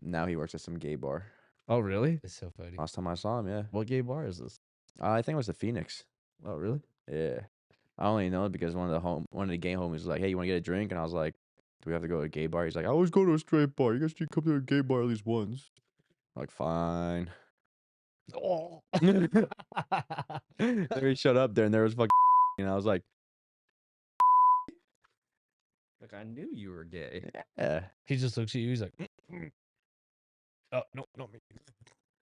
now he works at some gay bar. Oh, really? It's so funny. Last time I saw him, yeah. What gay bar is this? I think it was the Phoenix. Oh, really? Yeah. I only know it because one of the gay homies was like, "Hey, you want to get a drink?" And I was like, "Do we have to go to a gay bar?" He's like, "I always go to a straight bar. You guys should come to a gay bar at least once." I'm like, fine. Oh. Then we showed up there and there was fucking and I was like, Like, I knew you were gay. yeah. He just looks at you. He's like, oh, no, not me.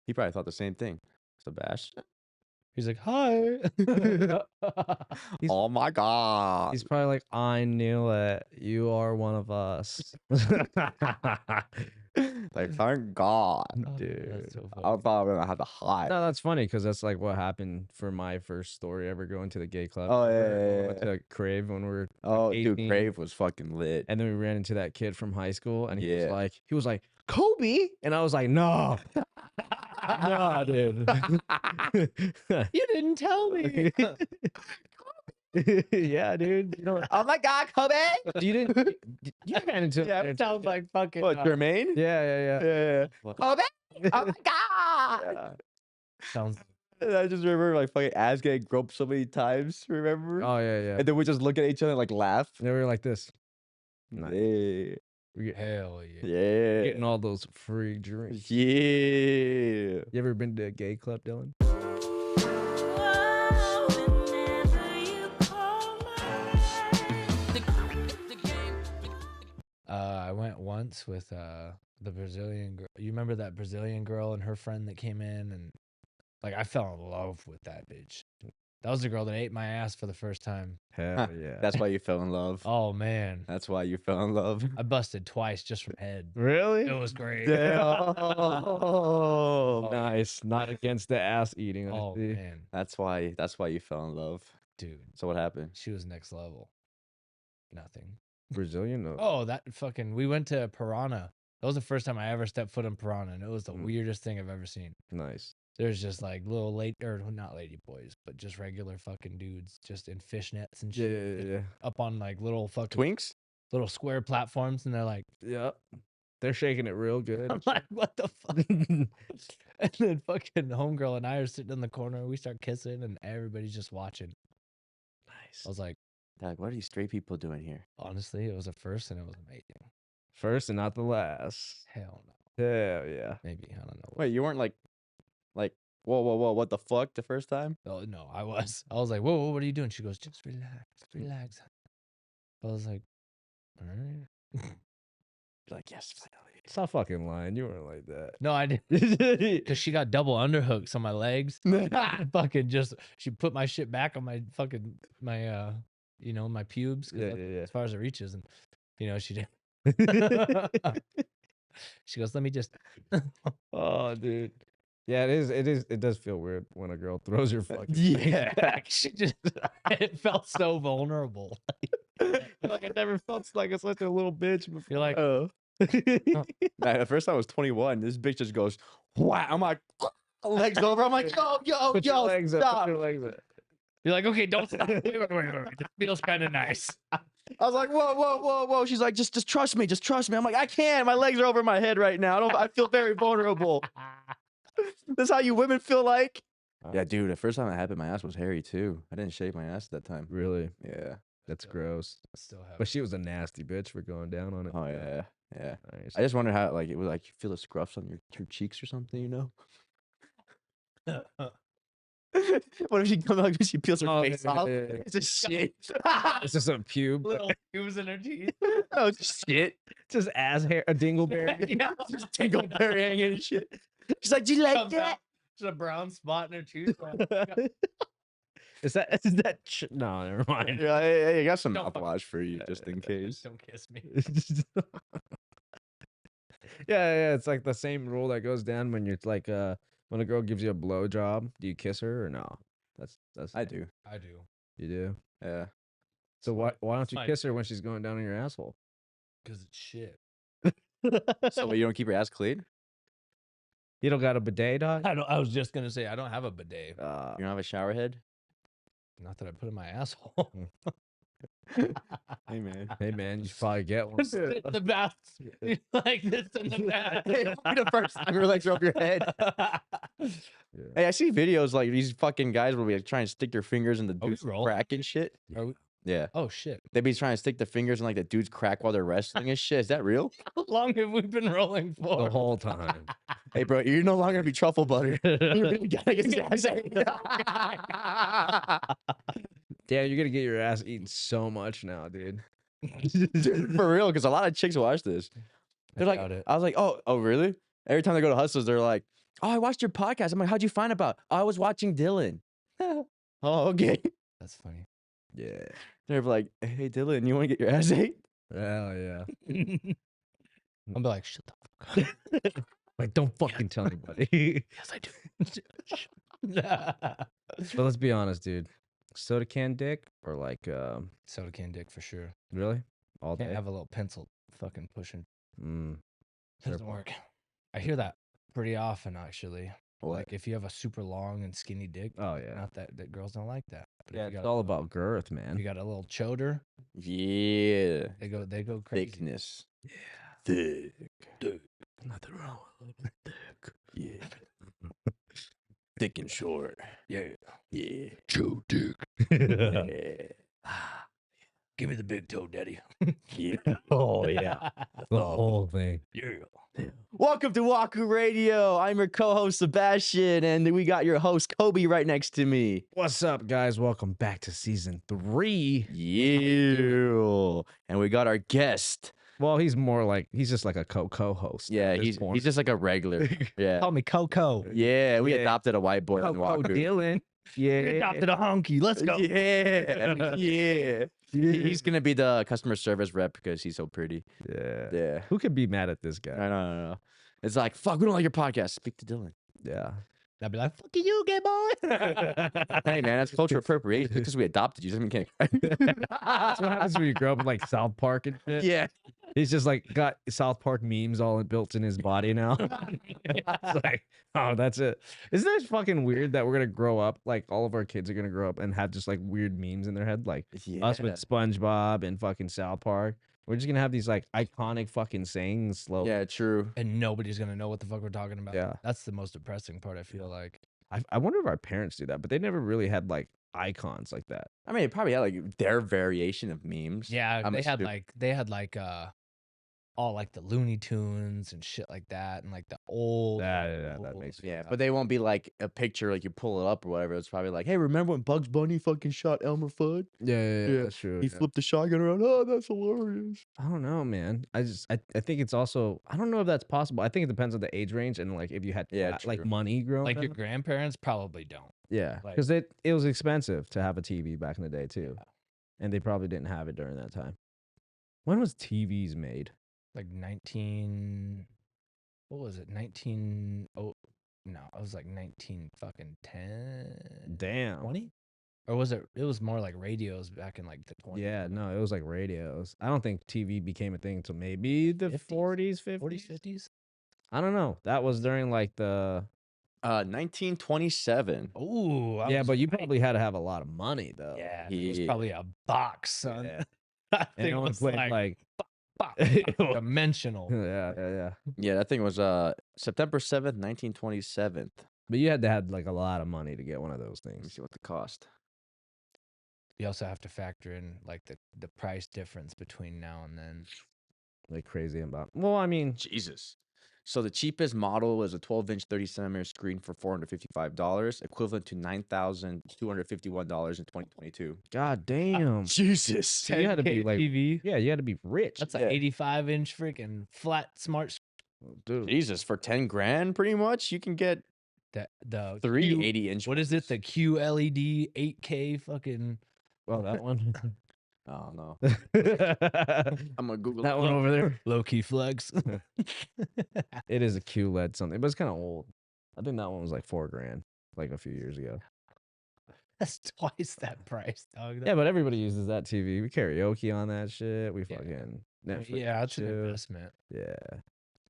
He probably thought the same thing. Sebastian. He's like, hi. Oh my god. He's probably like, I knew it. You are one of us. Like, thank God. Dude. That's so I funny. thought I was gonna have to hide. No, that's funny because that's like what happened for my first story ever going to the gay club. Oh, yeah, Remember when yeah, we went to Crave when we were Oh, dude, 18? Crave was fucking lit. And then we ran into that kid from high school, and he Yeah. was like, Kobe, and I was like, no, no, dude. You didn't tell me. Yeah, dude. You know, Oh my God, Kobe! you didn't. You ran into Yeah, him. it sounds like fucking. What, Jermaine? Yeah. Yeah. Kobe! Oh my God! Yeah. Sounds. And I just remember like fucking ass getting groped so many times. Remember? Oh yeah. And then we just look at each other and like laugh. And we were like this. Nice. Yeah. We get, Hell yeah. Yeah. getting all those free drinks. Yeah. You ever been to a gay club, Dylan? I went once with the Brazilian girl. You remember that Brazilian girl and her friend that came in, and like I fell in love with that bitch. That was the girl that ate my ass for the first time. Hell Huh, yeah. That's why you fell in love. Oh man, That's why you fell in love. I busted twice just from head. Really? It was great. Oh, Nice. Not against the ass eating. I Oh see. man, That's why you fell in love. dude, So what happened? she was next level. Nothing. Brazilian? No. Oh, that fucking. We went to Piranha. That was the first time I ever stepped foot in Piranha, and it was the weirdest thing I've ever seen. Nice. There's just like little not lady boys, but just regular fucking dudes, just in fishnets and shit, Yeah. up on like little fucking Twinks? little square platforms, and they're like, Yep. They're shaking it real good. I'm like, what the fuck? And then fucking homegirl and I are sitting in the corner, we start kissing, and everybody's just watching. Nice. I was like, Like, what are these straight people doing here? honestly, it was a first, and it was amazing. First and not the last. Hell no, Hell yeah. maybe I don't know. Wait, you weren't like, whoa, what the fuck the first time? Oh no, I was like, whoa, what are you doing? She goes, just relax. I was like, all right. Like, yes, finally. Stop fucking lying. You weren't like that. No, I didn't. Because she got double underhooks on my legs. Fucking just, she put my shit back on my fucking, my pubes. 'Cause that's Yeah. as far as it reaches. And, she did. She goes, let me just. Oh, dude. Yeah, it does feel weird when a girl throws your fucking Yeah. back. She just, it felt so vulnerable. like I never felt like such a little bitch before. You're like, Oh. Nah, the first time I was 21. This bitch just goes, wow. I'm like, legs over. I'm like, yo, Put your legs up. stop. Put your legs up. you're like, okay, don't stop. Wait. This feels kind of nice. I was like, whoa. She's like, just trust me. Just trust me. I'm like, I can't. My legs are over my head right now. I feel very vulnerable. That's how you women feel like? Yeah, dude, the first time it happened, my ass was hairy too. I didn't shave my ass at that time. Really? Yeah. That's gross. Still have. But she was a nasty bitch for going down on it. Oh, yeah. Yeah. Nice. I just wonder how, like, it was like you feel the scruffs on your cheeks or something, you know? What if she comes out and she peels her face off? yeah. It's a shit. It's just a pube. Little pubes in her teeth. No, it's shit. Just ass hair, a dingleberry. Yeah. Just dingleberry hanging and shit. She's like, do you like Comes that? out, just a brown spot in her tooth. Is that no, never mind. Yeah, hey, I got some Don't fuck- mouthwash for you just in case. Don't kiss me. yeah, it's like the same rule that goes down when you're like when a girl gives you a blow job, do you kiss her or no? That's I do. I do. You do. Yeah. So why don't you Fine. kiss her when she's going down on your asshole? Because it's shit. So you don't keep your ass clean? You don't got a bidet, dog? I was just gonna say I don't have a bidet. You don't have a shower head? Not that I put in my asshole. Hey man. Hey man, you should probably get one. Sit in the bath. You like this in the bath. The first time your legs are up your head. Yeah. Hey, I see videos like these fucking guys where we try and stick their fingers in the we dude's roll? crack and shit. Are we- Yeah. oh shit! They be trying to stick the fingers in like the dude's crack while they're wrestling and shit. Is that real? How long have we been rolling for? The whole time. Hey, bro, you're no longer gonna be truffle butter. You're gonna get your ass ate. Damn, you're gonna get your ass eaten so much now, dude. Dude, for real, because a lot of chicks watch this. They're like, doubt it. I was like, oh, really? Every time they go to Hustlers, they're like, oh, I watched your podcast. I'm like, how'd you find about? Oh, I was watching Dylan. Oh, okay. That's funny. Yeah. They're like, hey, Dylan, you want to get your ass ate? Hell yeah. I'll be like, shut the fuck up. Like, don't fucking tell anybody. Yes, I do. But let's be honest, dude. Soda can dick or like, Soda can dick for sure. really? All Can't day? have a little pencil fucking pushing. Mm. Doesn't Fair work. I hear that pretty often, actually. What? Like if you have a super long and skinny dick, Oh, yeah. not that girls don't like that. But Yeah, if you it's got all about girth, if you man. got a little choder, Yeah. they go crazy. Thickness. Thick. Nothing wrong with a little dick. Yeah. Thick and short. Yeah. Yeah. Chow dick. Yeah. Give me the big toe, daddy. Yeah. Oh, yeah. The whole thing. Yeah. Welcome to Waku Radio. I'm your co-host Sebastian, and we got your host Kobe right next to me. What's up, guys? Welcome back to season 3. Yeah. And we got our guest. Well, he's just like a co-host. Yeah, at this he's point. just like a regular. Yeah. Call me Coco. Yeah, we Yeah. adopted a white boy on Coco Waku. Dylan. Yeah. We adopted a honky. Let's go. Yeah. Yeah. He's gonna be the customer service rep because he's so pretty. Yeah. Yeah. Who could be mad at this I guy? know. It's like, fuck, we don't like your podcast. Speak to Dylan. Yeah. I'd be like, fuck you, gay boy. Hey, man, that's cultural appropriation. Just because we adopted you doesn't mean we can't. That's what happens when you grow up in like South Park and shit. Yeah. He's just like got South Park memes all built in his body now. It's like, oh, that's it. Isn't it fucking weird that we're gonna grow up, like all of our kids are gonna grow up and have just like weird memes in their head, like us with SpongeBob and fucking South Park. We're just gonna have these like iconic fucking sayings slowly. Yeah, true. And nobody's gonna know what the fuck we're talking about. Yeah. That's the most depressing part, I feel like. I wonder if our parents do that, but they never really had like icons like that. I mean, it probably had like their variation of memes. Yeah, I'm they had assuming. like all like the Looney Tunes and shit like that, and like the old. Yeah, that old makes Yeah, stuff. but they won't be like a picture, like you pull it up or whatever. It's probably like, hey, remember when Bugs Bunny fucking shot Elmer Fudd? Yeah, Yeah, that's true. He yeah. flipped the shotgun around. Oh, that's hilarious. I don't know, man. I think it's also, I don't know if that's possible. I think it depends on the age range and like if you had Yeah, like true. money growing Like your up. grandparents probably don't. Yeah, like- because it was expensive to have a TV back in the day too, and they probably didn't have it during that time. When was TVs made? Like what was it? 19 fucking 10. Damn. 20? Or was it was more like radios back in like the 20s. Yeah, no, it was like radios. I don't think TV became a thing until maybe the 50s? 40s, 50s. 40s, 50s? I don't know. That was during like the 1927. Oh, yeah, but you probably had to have a lot of money though. yeah, it was Yeah. probably a box, son. Yeah. I And think it it only was played like, like dimensional. yeah. Yeah, that thing was September 7th, 1927. But you had to have like a lot of money to get one of those Let me things. see what the cost. You also have to factor in like the price difference between now and then. Like crazy about. Well, I mean, Jesus. So the cheapest model was a 12-inch 30-centimeter screen for $455, equivalent to $9,251 in 2022. god damn. Jesus. So you had to be 10K like, TV. yeah, you had to be rich. That's Yeah. an 85-inch freaking flat smart. Dude. Jesus, for 10 grand, pretty much, you can get The three Q- 80-inch. What is it? The QLED 8K fucking. Well, that one. Oh, no. that I'm going to Google one over there. Low key flex. It is a QLED something, but it's kind of old. I think that one was like $4,000, like a few years ago. That's twice that price, dog. Yeah, but everybody uses that TV. We karaoke on that shit. We Yeah. fucking Netflix. Yeah, it's an too. investment. Yeah.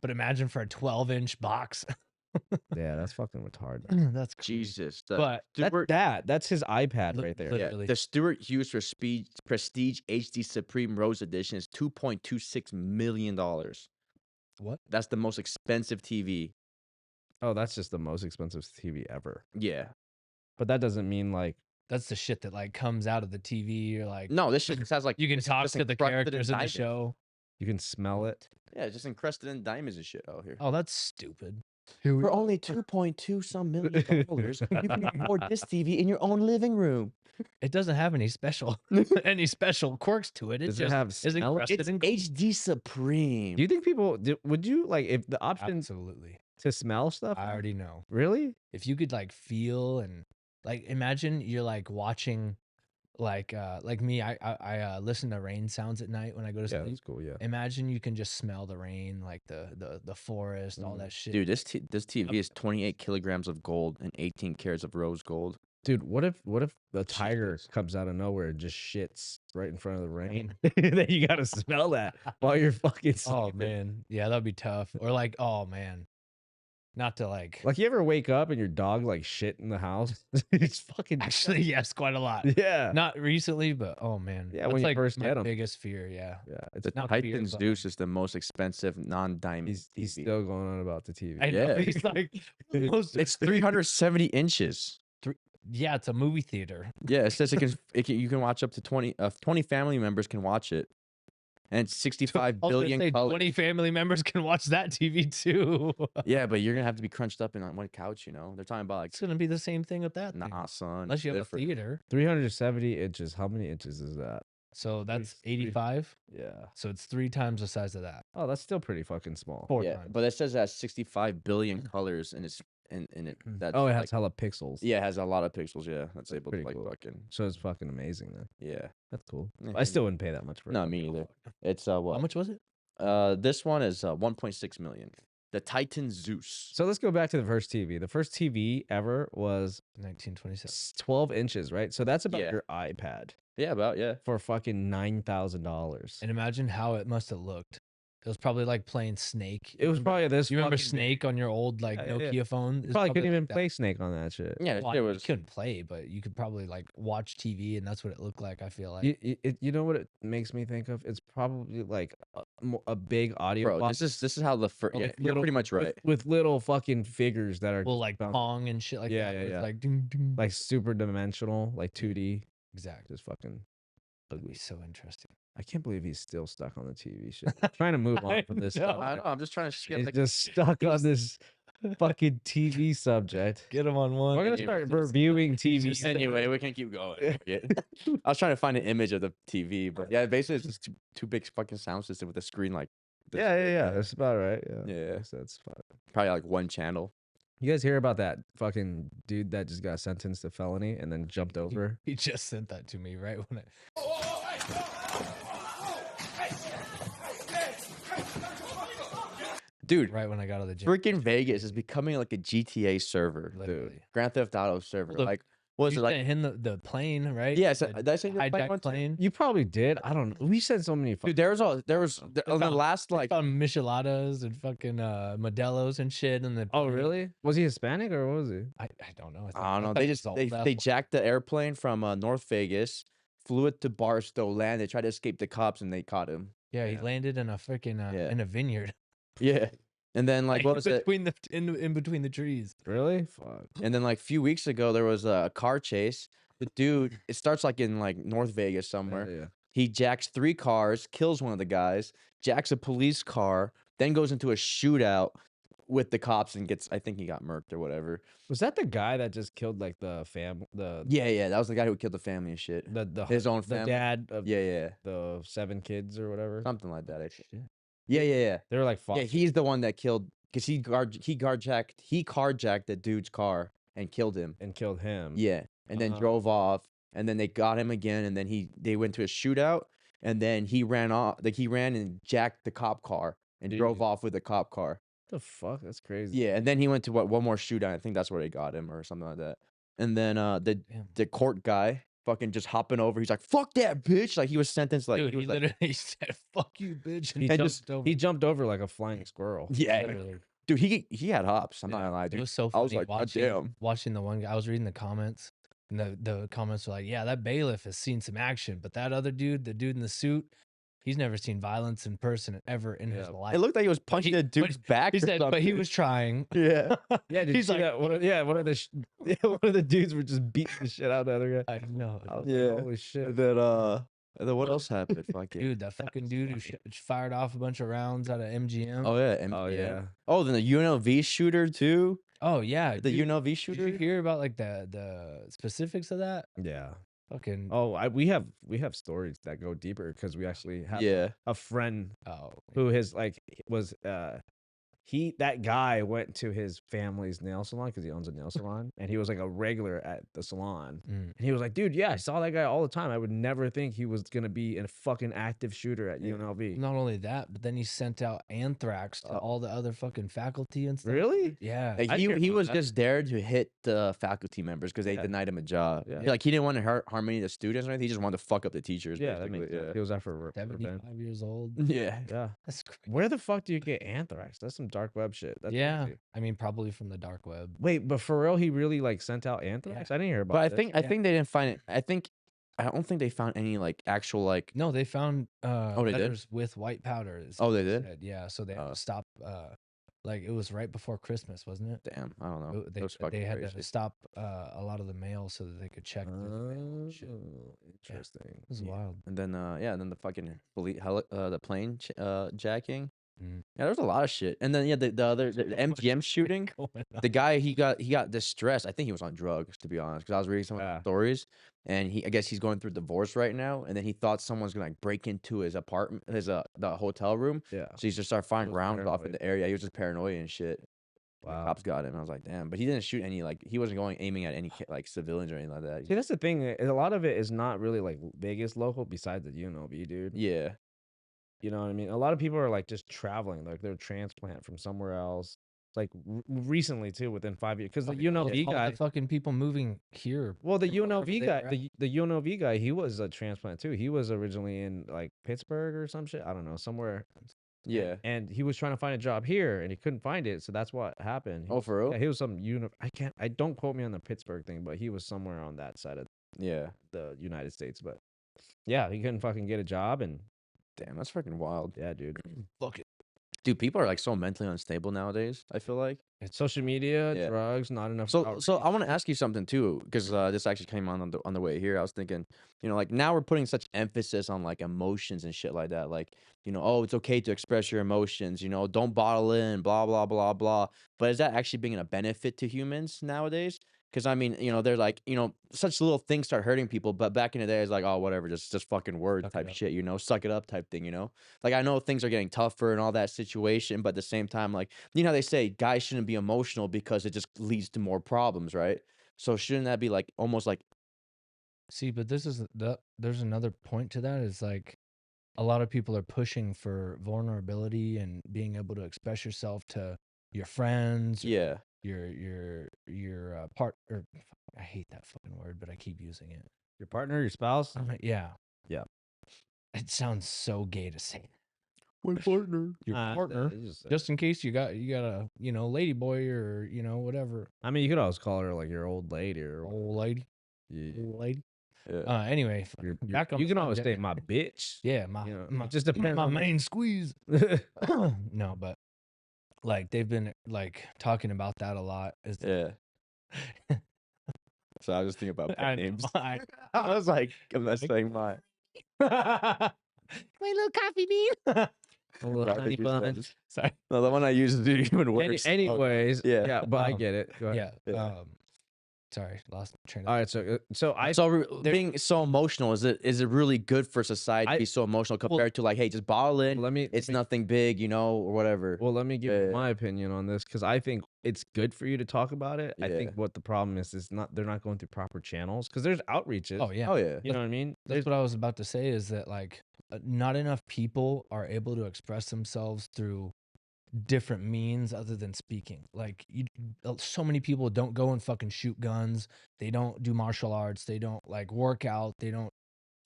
But imagine for a 12-inch box. Yeah, that's fucking retarded. That's crazy. Jesus. But That's his iPad right there. Yeah, literally. the Stuart Hughes for Prestige HD Supreme Rose Edition is $2.26 million. What? That's the most expensive TV. Oh, that's just the most expensive TV ever. Yeah. But that doesn't mean like That's the shit that like comes out of the TV or like No, this shit just has like you can it's talk just to the encrusted in characters in the diamonds. show. you can smell it. Yeah, it's just encrusted in diamonds and shit out here. Oh, that's stupid. For only $2.2 some million, you can afford this TV in your own living room. It doesn't have any special quirks to it. It Does it just have is smell? encrusted It's in HD Supreme. Do you think people would you like if the option Absolutely. to smell stuff? I already know. Really? If you could like feel and like imagine you're like watching like me, I listen to rain sounds at night when I go to Yeah, sleep. that's cool. Yeah. Imagine you can just smell the rain, like the forest, all that shit. Dude, this TV is 28 kilograms of gold and 18 carats of rose gold. Dude, what if the tiger Jesus. comes out of nowhere and just shits right in front of the rain? Then you gotta smell that while you're fucking Oh sleeping. man, yeah, that'd be tough. Or like, oh man, not to like. Like you ever wake up and your dog like shit in the house? It's fucking Actually, yes, quite a lot. yeah. Not recently, but oh man, Yeah, that's when you like first my get 'em. biggest fear. Yeah, Yeah, it's The not fear, Titan but, Zeus is the most expensive non-diamond he's TV. still going on about the TV. I know. Yeah. He's like, most, It's 370 inches. yeah, it's a movie theater. Yeah, it says you can watch up to 20 family members can watch it. And it's 65 I was gonna billion say colors. 20 family members can watch that TV too. Yeah, but you're going to have to be crunched up in on one couch, you know. They're talking about like It's gonna be the same thing with that. thing. nah, son. Unless you have different. a theater. 370 inches. How many inches is that? So that's three- 85. Yeah. So it's 3 times the size of that. Oh, that's still pretty fucking small. 4 Yeah, times. but it says it has 65 billion colors and it's in it. That's Oh, it has like, hella pixels. yeah, it has a lot of pixels. Yeah, that's able to pretty like cool. fucking So it's fucking amazing then. yeah. That's cool. Yeah, I still wouldn't pay that much for it. No, me either. It's How what? much was it? This one is 1.6 million. The Titan Zeus. So let's go back to the first TV. The first TV ever was 1927. 12 inches, right? So that's about Yeah. your iPad Yeah, about yeah. for fucking $9,000. And imagine how it must have looked. It was probably like playing Snake. It was probably this. You remember fucking- Snake on your old like Yeah, yeah. Nokia phone? It's Probably couldn't like even that. play Snake on that shit. Yeah, Well, it you was. couldn't play, but you could probably like watch TV, and that's what it looked like. I feel like. You know what it makes me think of? It's probably like a big audio Bro, box this is how the first. with Yeah, you're little- pretty much with- right. with little fucking figures that are Well, like bounce- Pong and shit like Yeah, that. yeah, where it's yeah. Like ding, ding. like super dimensional, like 2D. Exactly. Just fucking It'd be ugly. so interesting. I can't believe he's still stuck on the TV show. I'm trying to move on I from this know. stuff. I know. I'm just trying to skip. He's Like, just stuck on this fucking TV subject. Get him on one. We're gonna start reviewing TV. anyway, we can keep going. Yeah. I was trying to find an image of the TV, but yeah, basically it's just two big fucking sound system with a screen like. this Yeah, big. yeah. That's about right. Yeah. Yeah. So that's fine. Probably like one channel. You guys hear about that fucking dude that just got sentenced to felony and then jumped over? He just sent that to me right when I. Dude, Right when I got out of the gym. freaking Vegas is becoming like a GTA server. Literally. Grand Theft Auto server. Well, the- Like, what was You it like? sent him the plane, right? Yeah, so, The did I say the plane hijack one too? plane. You probably did. I don't know. We said so many. Dude, there was on the found- last They like found micheladas and fucking Modelo's and shit. And the Oh, really? Was he Hispanic or what was he? I don't know. I don't know. thought They it just was they old-ass they one. jacked the airplane from North Vegas, flew it to Barstow, landed, tried to escape the cops, and they caught him. Yeah, he Yeah. landed in a freaking Yeah. in a vineyard. Yeah, and then like what was it? between in between the trees. Really? Fuck. And then like a few weeks ago, there was a car chase. The dude, it starts like in like North Vegas somewhere. Yeah. He jacks 3 cars, kills one of the guys, jacks a police car, then goes into a shootout with the cops and gets. I think he got murked or whatever. Was that the guy that just killed like the Yeah, that was the guy who killed the family and shit. the His own the family. dad of Yeah, the 7 kids or whatever? something like that. I think. Shit. Yeah. They were like, Yeah, he's the one that killed because he carjacked the dude's car and killed him. and killed him. Yeah, and then Uh-huh. drove off, and then they got him again, and then they went to a shootout, and then he ran off. Like he ran and jacked the cop car and drove Dude. off with the cop car. What the fuck? That's crazy. Yeah, and then he went to one more shootout. I think that's where they got him or something like that. And then Damn. the court guy fucking just hopping over. He's like, "Fuck that bitch!" Like he was sentenced. Like Dude, he he was like, literally said, "Fuck you, bitch," He And jumped, just- over. he jumped over like a flying squirrel. yeah. Literally. Dude, he had hops. I'm not gonna lie, It dude. was so I was funny like, watching damn. watching the one guy. I was reading the comments, and the comments were like, "Yeah, that bailiff has seen some action, but that other dude, the dude in the suit, he's never seen violence in person ever in his Yeah. life." It looked like he was punching a but dude's back. He or said, but he something. was trying. Yeah. Yeah, did He's you see like- that? One of the one of the dudes were just beating the shit out of the other guy. I know, I was Yeah. like, holy shit. And then what else happened? Fucking. dude. That fucking dude who fired off a bunch of rounds out of MGM. Oh yeah. Oh yeah. Oh, then the UNLV shooter too. Oh yeah, The dude, UNLV did shooter. you hear about like the specifics of that? Yeah. Fucking We have stories that go deeper because we actually have Yeah. a friend oh who was that guy went to his family's nail salon because he owns a nail salon, and he was like a regular at the salon. mm. And he was like, dude, yeah, I saw that guy all the time. I would never think he was gonna be a fucking active shooter at UNLV. Not only that, but then he sent out anthrax to all the other fucking faculty and stuff. Really? Yeah. Like, I he didn't he know was that. just there to hit the faculty members because they Yeah. denied him a job. Yeah. Like he didn't want to harm any of the students or anything. He just wanted to fuck up the teachers. Yeah, that basically. makes sense. He was after revenge. 75 years old. Yeah. Yeah. That's crazy. Where the fuck do you get anthrax? That's some dark web shit. That's Yeah. crazy. I mean, probably from the dark web. Wait, but for real, he really like sent out anthrax? I didn't hear about But I this. think they didn't find it. I don't think they found any like actual like. No, they found they did? letters with white powder. is Oh, what they it did? said. Yeah, so they had Oh. to stop. Like it was right before Christmas, wasn't it? Damn, I don't know. They, That was fucking they had crazy. to stop a lot of the mail so that they could check. the mail and shit. Interesting. It was Yeah. wild. And then and then the fucking the plane jacking. Mm. Yeah, there was a lot of shit. And then the other the MGM shooting. The guy he got distressed. I think he was on drugs, to be honest, because I was reading some of the stories, and I guess he's going through divorce right now, and then he thought someone's gonna like break into his apartment, the hotel room. Yeah. So he just started firing was rounds off in paranoid. the area. He was just paranoid and shit. The Wow. cops got him. I was like, damn, but he didn't shoot any like he wasn't aiming at any like civilians or anything like that. See, that's the thing. A lot of it is not really like Vegas local besides the UNLV, dude. Yeah, You know what I mean? A lot of people are like just traveling, like they're transplant from somewhere else. Like recently too, within 5 years, because the UNLV All guy. the fucking people moving here. Well, the UNLV they guy, were the UNLV guy, he was a transplant too. He was originally in like Pittsburgh or some shit. I don't know, somewhere. yeah. And he was trying to find a job here, and he couldn't find it. So that's what happened. Oh, for real? Yeah, he was some I don't quote me on the Pittsburgh thing, but he was somewhere on that side of Yeah. the United States. But yeah, he couldn't fucking get a job, and Damn, that's freaking wild. yeah, dude. Fuck it. Dude, people are like so mentally unstable nowadays. I feel like. It's social media, Yeah. drugs, not enough. So outreach. I want to ask you something too, because this actually came on the way here. I was thinking, like now we're putting such emphasis on like emotions and shit like that. Like, oh, it's okay to express your emotions. Don't bottle in, blah blah blah blah. But is that actually being a benefit to humans nowadays? Because I mean, they're like, such little things start hurting people. But back in the day, it's like, oh, whatever, just fucking words Suck it type up. shit. Suck it up type thing. Like I know things are getting tougher and all that situation, but at the same time, like how they say guys shouldn't be emotional because it just leads to more problems, right? So shouldn't that be like almost like See, but there's another point to that. Is like a lot of people are pushing for vulnerability and being able to express yourself to your friends, or yeah, your partner. I hate that fucking word, but I keep using it. your partner, your spouse. Yeah. Yeah. It sounds so gay to say. my partner. Your partner, just in case you got a lady boy or whatever, I mean, you could always call her like your old lady or old lady, yeah. old lady. Yeah. Anyway, back on You the can always subject. say my bitch. Yeah, my, It just depends my on the- main squeeze. No, but like they've been like talking about that a lot. Is Yeah. So I was just thinking about I pet names. know, I- I was like, I'm not saying mine. my little coffee bean. A little Right, honey you bun. said. Sorry. No, the one I use is even worse. Anyways, Yeah. yeah, but I Um, get it. Go ahead. Yeah. Yeah. Sorry, lost my train of All right, so I Being so emotional, is it really good for society to I- be so emotional compared to like, hey, just bottle in, let me it's let me- nothing big, or whatever. Well, let me give you Yeah. my opinion on this because I think it's good for you to talk about it. I Yeah. think what the problem is they're not going through proper channels because there's outreaches. Oh yeah. Oh yeah. You know what I mean? That's what I was about to say is that like not enough people are able to express themselves through different means other than speaking. Like so many people don't go and fucking shoot guns. They don't do martial arts. They don't like work out. They don't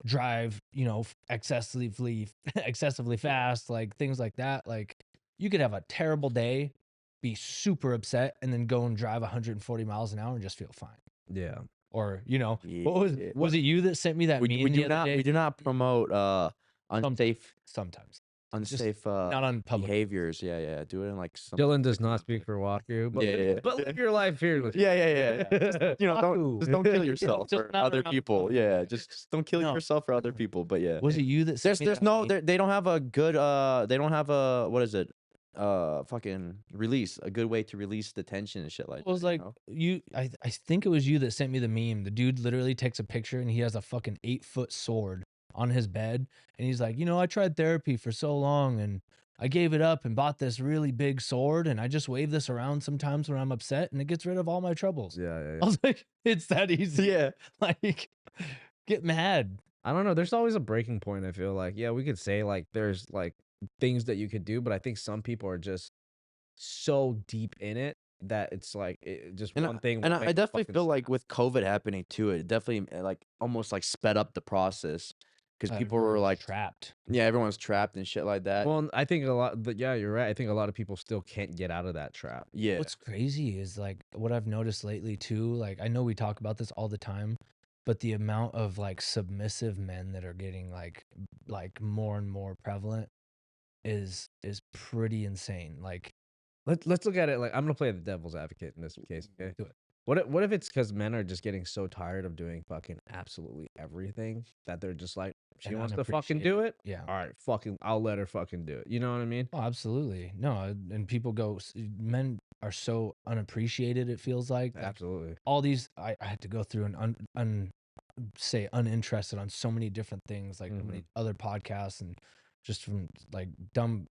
drive, excessively fast, like things like that. Like you could have a terrible day be super upset and then go and drive 140 miles an hour and just feel fine. Yeah. Or, you know, Yeah. was it you that sent me that meme the other day? We do not promote unsafe Sometimes. not on public. behaviors. Yeah. Do it in like some. Dylan does not speak for Waku, but but live your life fearlessly. Yeah. Just, you know, don't kill Yeah, yourself just for not other around people. public. Yeah, just don't kill No. yourself for other people. But yeah, Was it you that sent me there's that no meme? they don't have a good they don't have a what is it fucking release a good way to release the tension and shit like It was that, like you know? I think it was you that sent me the meme. The dude literally takes a picture and he has a fucking 8-foot sword on his bed. And he's like, you know, I tried therapy for so long and I gave it up and bought this really big sword. And I just wave this around sometimes when I'm upset and it gets rid of all my troubles. Yeah. I was like, it's that easy. Yeah. Like, get mad. I don't know. There's always a breaking point. I feel like, yeah, we could say like there's like things that you could do, but I think some people are just so deep in it that it's like just And one thing. and will I make definitely fucking feel snap. like with COVID happening too, it definitely like almost like sped up the process because people were Everyone's like trapped. yeah, everyone's trapped and shit like that. Well, I think a lot, but yeah, you're right. I think a lot of people still can't get out of that trap. Yeah. What's crazy is like what I've noticed lately too. Like I know we talk about this all the time, but the amount of like submissive men that are getting like more and more prevalent is pretty insane. Like Let's look at it like I'm gonna play the devil's advocate in this case. Okay, do it. what if it's because men are just getting so tired of doing fucking absolutely everything that they're just like she And wants to fucking do it. Yeah. All right, fucking, I'll let her fucking do it. You know what I mean? Oh, absolutely. No, and people go. Men are so unappreciated. It feels like Absolutely. all these. I had to go through and say uninterested on so many different things, like so many other podcasts and just from like dumb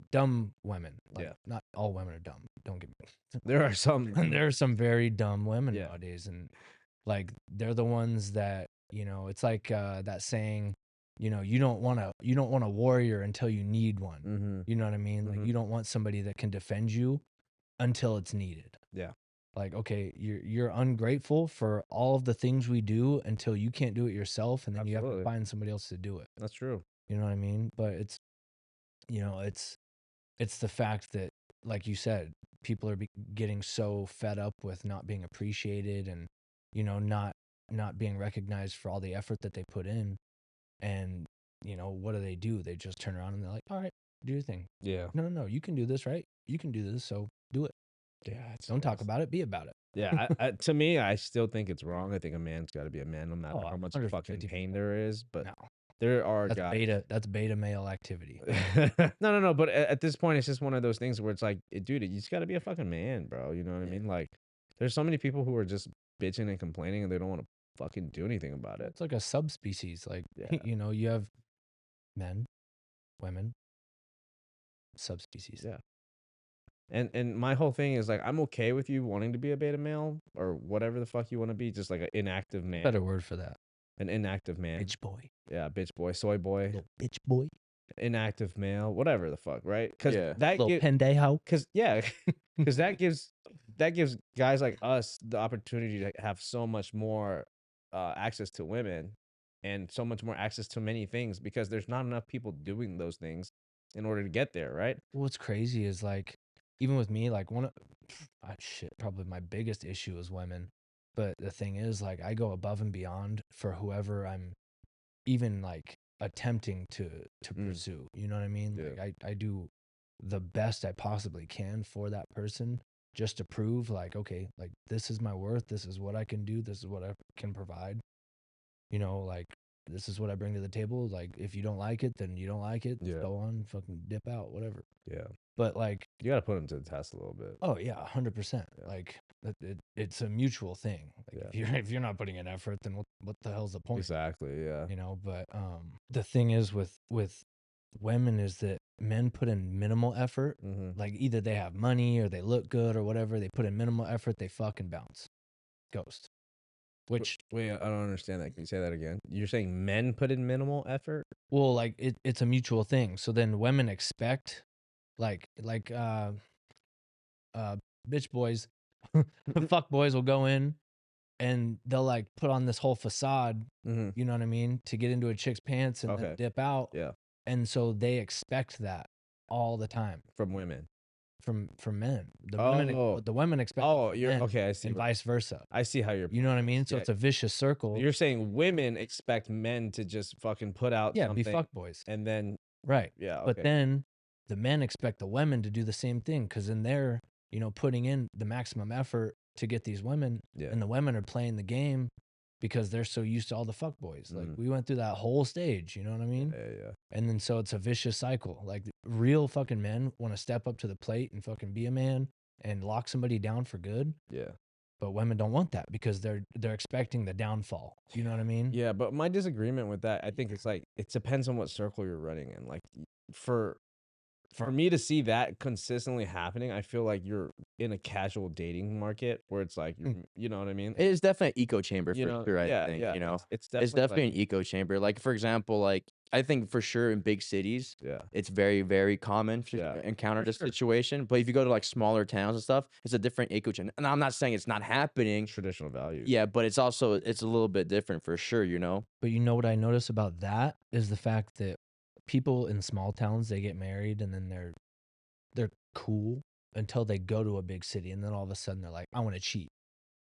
women. Like, Yeah. not all women are dumb. Don't get me. There are some. There are some very dumb women Yeah. nowadays, and like they're the ones that, you know, it's like that saying, you know, you don't want a warrior until you need one. Mm-hmm. You know what I mean? Like you don't want somebody that can defend you until it's needed. Yeah. Like, okay, you're ungrateful for all of the things we do until you can't do it yourself, and then you have Absolutely. to find somebody else to do it. That's true. You know what I mean? But it's, you know, it's the fact that, like you said, people are getting so fed up with not being appreciated and, you know, not being recognized for all the effort that they put in. And, you know, what do? They just turn around and they're like, all right, do your thing. Yeah. No, you can do this, right? You can do this, so do it. Yeah. Don't talk about it, be about it. Yeah. To me, I still think it's wrong. I think a man's got to be a man, no matter Oh, how much fucking 150%. pain there is. But No. there are That's guys. That's beta male activity. No. But at this point, it's just one of those things where it's like, dude, you just got to be a fucking man, bro. You know what I mean? Like, there's so many people who are just bitching and complaining, and they don't want to fucking do anything about it. It's like a subspecies. Like, Yeah. you know, you have men, women, subspecies. Yeah. And my whole thing is like, I'm okay with you wanting to be a beta male or whatever the fuck you want to be, just like an inactive man. Better word for that. An inactive man. Bitch boy. Yeah, bitch boy, soy boy, Little bitch boy. inactive male, whatever the fuck, right? Because Yeah. that Little pendejo. because that gives guys like us the opportunity to have so much more access to women and so much more access to many things because there's not enough people doing those things in order to get there, right? What's crazy is like, even with me, like probably my biggest issue is women. But the thing is, like, I go above and beyond for whoever I'm even like attempting to pursue. You know what I mean? Yeah. Like I do the best I possibly can for that person just to prove like, okay, like this is my worth, this is what I can do, this is what I can provide. You know, like this is what I bring to the table. Like if you don't like it, then you don't like it. Yeah. Go on, fucking dip out, whatever. Yeah. But like, You got to put them to the test a little bit. oh yeah, 100%. Yeah. Like it's a mutual thing. Like if you're not putting in effort, then what the hell's the point? Exactly. Yeah. You know, but the thing is with women is that men put in minimal effort. Mm-hmm. Like either they have money or they look good or whatever, they put in minimal effort, they fucking bounce. Ghost. Which Wait, I don't understand that. Can you say that again? You're saying men put in minimal effort? well, like it's a mutual thing. So then women expect like bitch boys fuck boys will go in and they'll like put on this whole facade, Mm-hmm. you know what I mean, to get into a chick's pants and then Okay. dip out. Yeah. And so they expect that all the time From women. from men. Oh. The women expect Oh, it from you're men, okay. I see. and vice versa. I see how you're. You know what I mean? So Yeah. it's a vicious circle. You're saying women expect men to just fucking put out Yeah, something, be fuckboys. and then Right. yeah. Okay. But then the men expect the women to do the same thing because then they're, putting in the maximum effort to get these women, yeah. and the women are playing the game because they're so used to all the fuckboys. Like Mhm. we went through that whole stage, you know what I mean? Yeah. And then so it's a vicious cycle. Like real fucking men want to step up to the plate and fucking be a man and lock somebody down for good. Yeah. But women don't want that because they're expecting the downfall. You know what I mean? Yeah, but my disagreement with that, I think it's like it depends on what circle you're running in. Like for me to see that consistently happening, I feel like you're in a casual dating market where it's like, you know what I mean? It is definitely an eco chamber You for know, sure. I yeah, think yeah. you know It's it's definitely like, an eco chamber. Like for example, like I think for sure in big cities, yeah, it's very very common to Yeah, encounter for this sure. situation. But if you go to like smaller towns and stuff, it's a different eco chamber. And I'm not saying it's not happening. traditional values. Yeah, but it's a little bit different for sure. You know. But you know what I notice about that is the fact that people in small towns, they get married and then they're cool until they go to a big city, and then all of a sudden they're like, I want to cheat.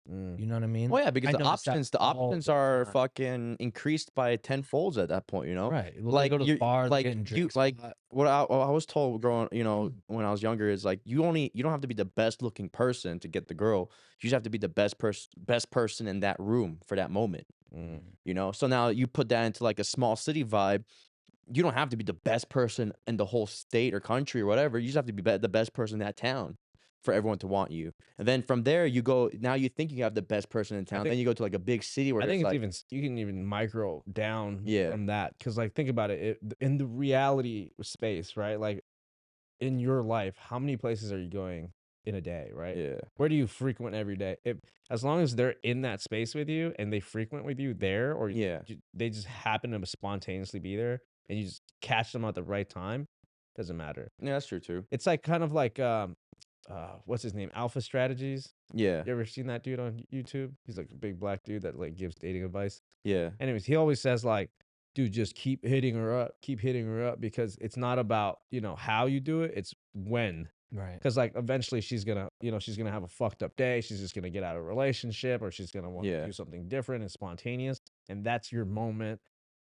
Mm. You know what I mean? Well, yeah, because I the notice that options all the are time. fucking increased by tenfolds at that point. You know. Right. Well, Like they go to the you bar, they're like getting you drinks. like what I was told growing, when I was younger is like you don't have to be the best looking person to get the girl. You just have to be the best person in that room for that moment. Mm. You know. So now you put that into like a small city vibe. You don't have to be the best person in the whole state or country or whatever. You just have to be the best person in that town for everyone to want you. And then from there you go. Now you think you have the best person in town. think- Then you go to like a big city where I think it's it's like you can even micro down Yeah. from that because like think about it, in the reality space, right? Like in your life, how many places are you going in a day, right? yeah. Where do you frequent every day? As long as they're in that space with you and they frequent with you there, or Yeah. they just happen to spontaneously be there, and you just catch them at the right time, doesn't matter. Yeah, that's true too. It's like kind of like what's his name? Alpha Strategies. Yeah. You ever seen that dude on YouTube? He's like a big black dude that like gives dating advice. Yeah. Anyways, he always says like, dude, just keep hitting her up because it's not about, how you do it, it's when. Right. Because like eventually she's gonna have a fucked up day. She's just gonna get out of a relationship, or she's gonna want to Yeah. do something different and spontaneous. And that's your moment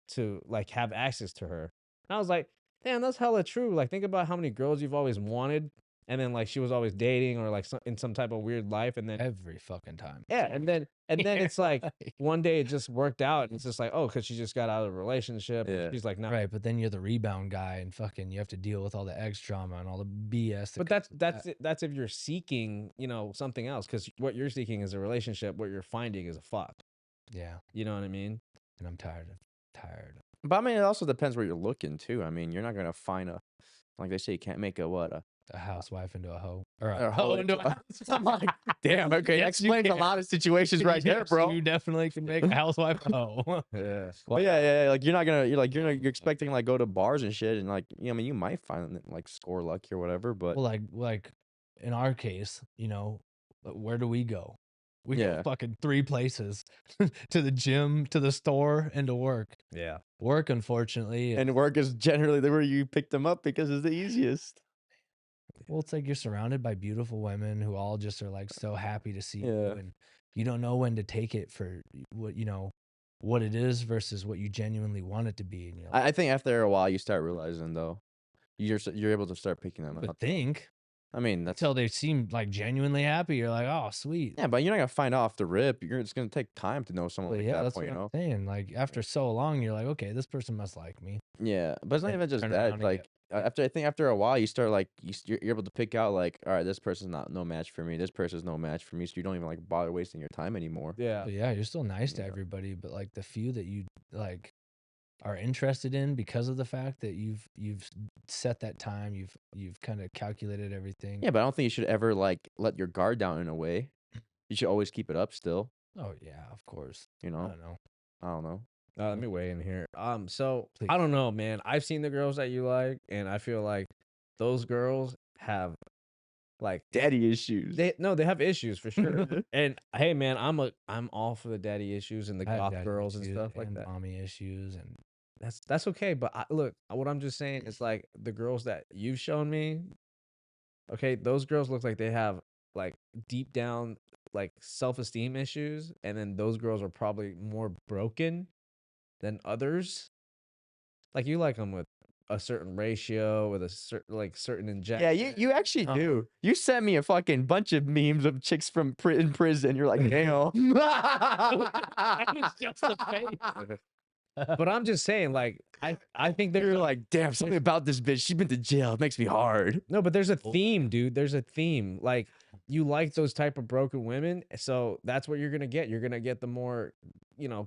to like have access to her. And I was like, damn, that's hella true. Like think about how many girls you've always wanted, and then like she was always dating or like in some type of weird life, and then Every fucking time. yeah, and then it's like one day it just worked out, and it's just like, oh, because she just got out of a relationship. and Yeah. She's like, no. Right, but then you're the rebound guy and fucking you have to deal with all the ex drama and all the BS. But that's if you're seeking, something else, because what you're seeking is a relationship. What you're finding is a fuck. Yeah, You know what I mean? and I'm tired. But I mean, it also depends where you're looking too. I mean, you're not gonna find like they say, you can't make a housewife into a hoe. Or a a hoe hoe into into a I'm like, damn. Okay, that Yes, you explains a can. lot of situations right there, Yes, bro. You definitely can make a housewife a hoe. Yeah. But yeah, like you're expecting like go to bars and shit, and like I mean, you might find like score lucky or whatever, but Well, like in our case, where do we go? We go Yeah. fucking 3 places: to the gym, to the store, and to work. Yeah. Work, unfortunately, and work is generally where you pick them up because it's the easiest. well, it's like you're surrounded by beautiful women who all just are like so happy to see you, Yeah. and you don't know when to take it for what it is versus what you genuinely want it to be. And you're like, I think after a while you start realizing though, you're able to start picking them but up. think I mean, that's until they seem like genuinely happy, you're like, oh, sweet. yeah, but you're not gonna find out off the rip. It's gonna take time to know someone Well, like yeah, that that's point, what you I'm know. saying. Like after so long, you're like, okay, this person must like me. Yeah, but it's not And even just turn around that. and Like after a while, you start like you're able to pick out like, all right, this person's no match for me. This person's no match for me. So you don't even like bother wasting your time anymore. Yeah. But yeah, you're still nice to Yeah. everybody, but like the few that you like are interested in because of the fact that you've set that time, you've kind of calculated everything. Yeah, but I don't think you should ever like let your guard down in a way. You should always keep it up still. Oh yeah, of course. You I know. don't know. I don't know. Let me weigh in here. So Please. I don't know, man. I've seen the girls that you like, and I feel like those girls have like Daddy issues. they have issues for sure. And hey, man, I'm all for the daddy issues and the I have goth daddy girls and issues stuff like and that. mommy issues, and That's okay. But look, what I'm just saying is like the girls that you've shown me, Okay, those girls look like they have like deep down like self-esteem issues, and then those girls are probably more broken than others. Like you like them with a certain ratio, with a certain injection. Yeah, you actually do. You sent me a fucking bunch of memes of chicks from in prison. You're like, damn. That was just the face. But I'm just saying, like, I think You're there's like, damn, something about this bitch. She's been to jail. It makes me hard. no, but there's a theme, dude. There's a theme. Like you like those type of broken women, so that's what you're gonna get. You're gonna get the more,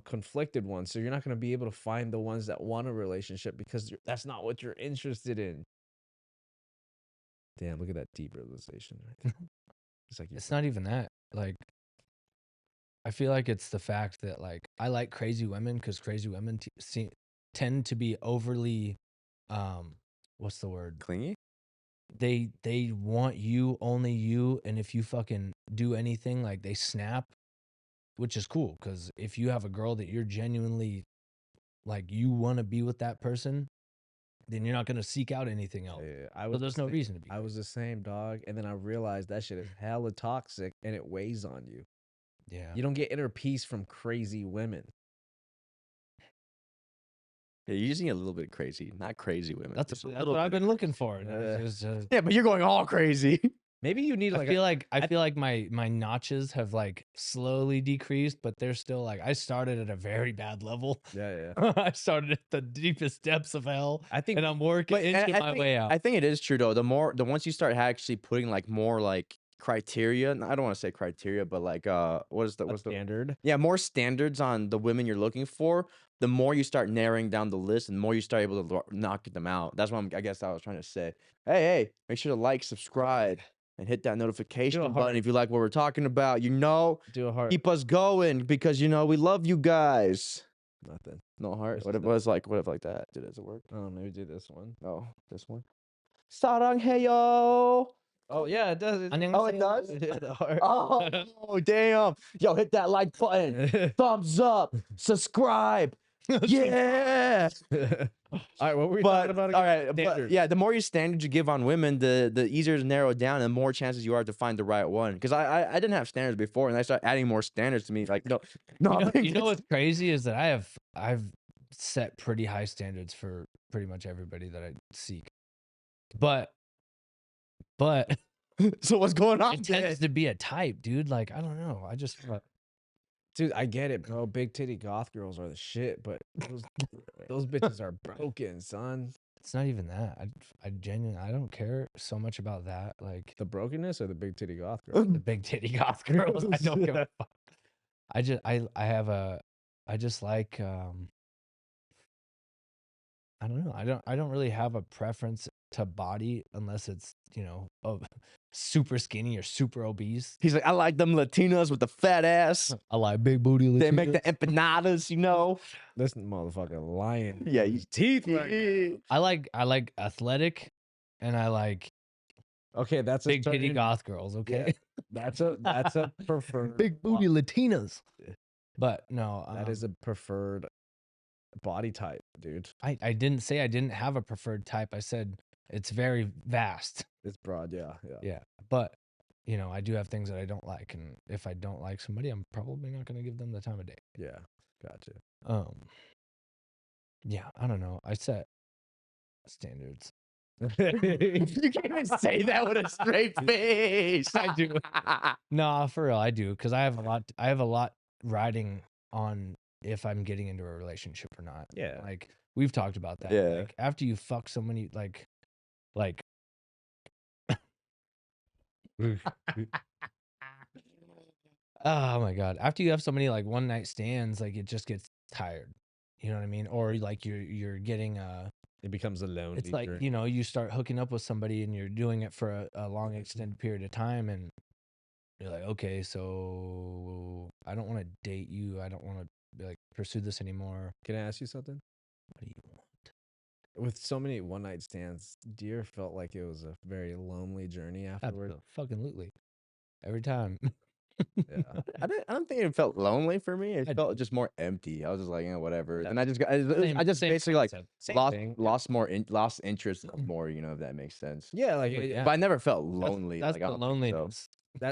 conflicted ones. So you're not gonna be able to find the ones that want a relationship because that's not what you're interested in. Damn, look at that deep realization right there. It's like It's not even that. Like, I feel like it's the fact that like I like crazy women because crazy women tend to be overly, what's the word? Clingy? They want you, only you, and if you fucking do anything, like they snap, which is cool because if you have a girl that you're genuinely like you want to be with that person, then you're not gonna seek out anything else. I So was there's the no same- reason to be. I was the same, dog, and then I realized that shit is hella toxic and it weighs on you. Yeah. You don't get inner peace from crazy women. Yeah, you're using a little bit crazy. Not crazy women. That's Just a what little I've bit. been looking for. Yeah, but you're going all crazy. Maybe you need like I feel like my notches have like slowly decreased, but they're still like I started at a very bad level. yeah. I started at the deepest depths of hell, I think and I'm working And into my way out. I think it is true though. The once you start actually putting like more like criteria, I don't want to say criteria, but like what's the standard. yeah, more standards on the women you're looking for, the more you start narrowing down the list and the more you start able to knock them out. That's what I guess I was trying to say. Hey, make sure to like, subscribe, and hit that notification button heart. if you like what we're talking about. Do a heart. Keep us going because we love you guys. Nothing. No heart. Just What if it was like that? Does it work? Oh, maybe do this one. Oh, this one. 사랑해요. Oh yeah, it does. Oh, it does? Yeah, the heart. Oh, damn. Yo, hit that like button. Thumbs up. Subscribe. Yeah. All right, what were we talking about again? All right, but Standards. yeah, the more standards you give on women, the easier to narrow it down and the more chances you are to find the right one. Because I didn't have standards before, and I started adding more standards to me. Like, no, You know what's crazy is that I've set pretty high standards for pretty much everybody that I seek, but so what's going on? it tends to be a type, dude. Like I don't know. I just Dude, I get it, bro. Big titty goth girls are the shit, but those bitches are broken, son. it's not even that. I genuinely I don't care so much about that. Like The brokenness or the big titty goth girl? the big titty goth girls. I don't give a fuck. I just like I don't know. I don't really have a preference to body unless it's, super skinny or super obese. He's like, I like them Latinas with the fat ass. I like big booty Latinas. They make the empanadas. This motherfucker lying. Yeah, his teeth. Right I like athletic and I like Okay, that's big a titty certain- goth girls, okay? That's a preferred Big booty Latinas. But no, That is a preferred body type, dude. I didn't say I didn't have a preferred type. I said it's very vast. It's broad, yeah. Yeah. But I do have things that I don't like, and if I don't like somebody, I'm probably not going to give them the time of day. Yeah, gotcha. Yeah, I don't know. I set standards. You can't even say that with a straight face. I do. No, for real, I do because I have a lot riding on if I'm getting into a relationship or not. Yeah. Like we've talked about that. Yeah. Like after you fuck so many like oh my god. After you have so many like one night stands, like it just gets tired. You know what I mean? Or like you're getting It becomes a lonely it's like, journey. you start hooking up with somebody and you're doing it for a long extended period of time and you're like, okay, so I don't want to date you. I don't want to like pursue this anymore. Can I ask you something? What do you want? With so many one night stands, do you ever felt like it was a very lonely journey afterward? Fucking lootly. Every time. Yeah. I don't think it felt lonely for me. It I felt just more empty. I was just like, whatever. Yeah. And I just got, Same- I just same basically like concept. Same thing. lost interest more. If that makes sense. Yeah, like But yeah. But I never felt lonely. That's like, I the don't think so. loneliness.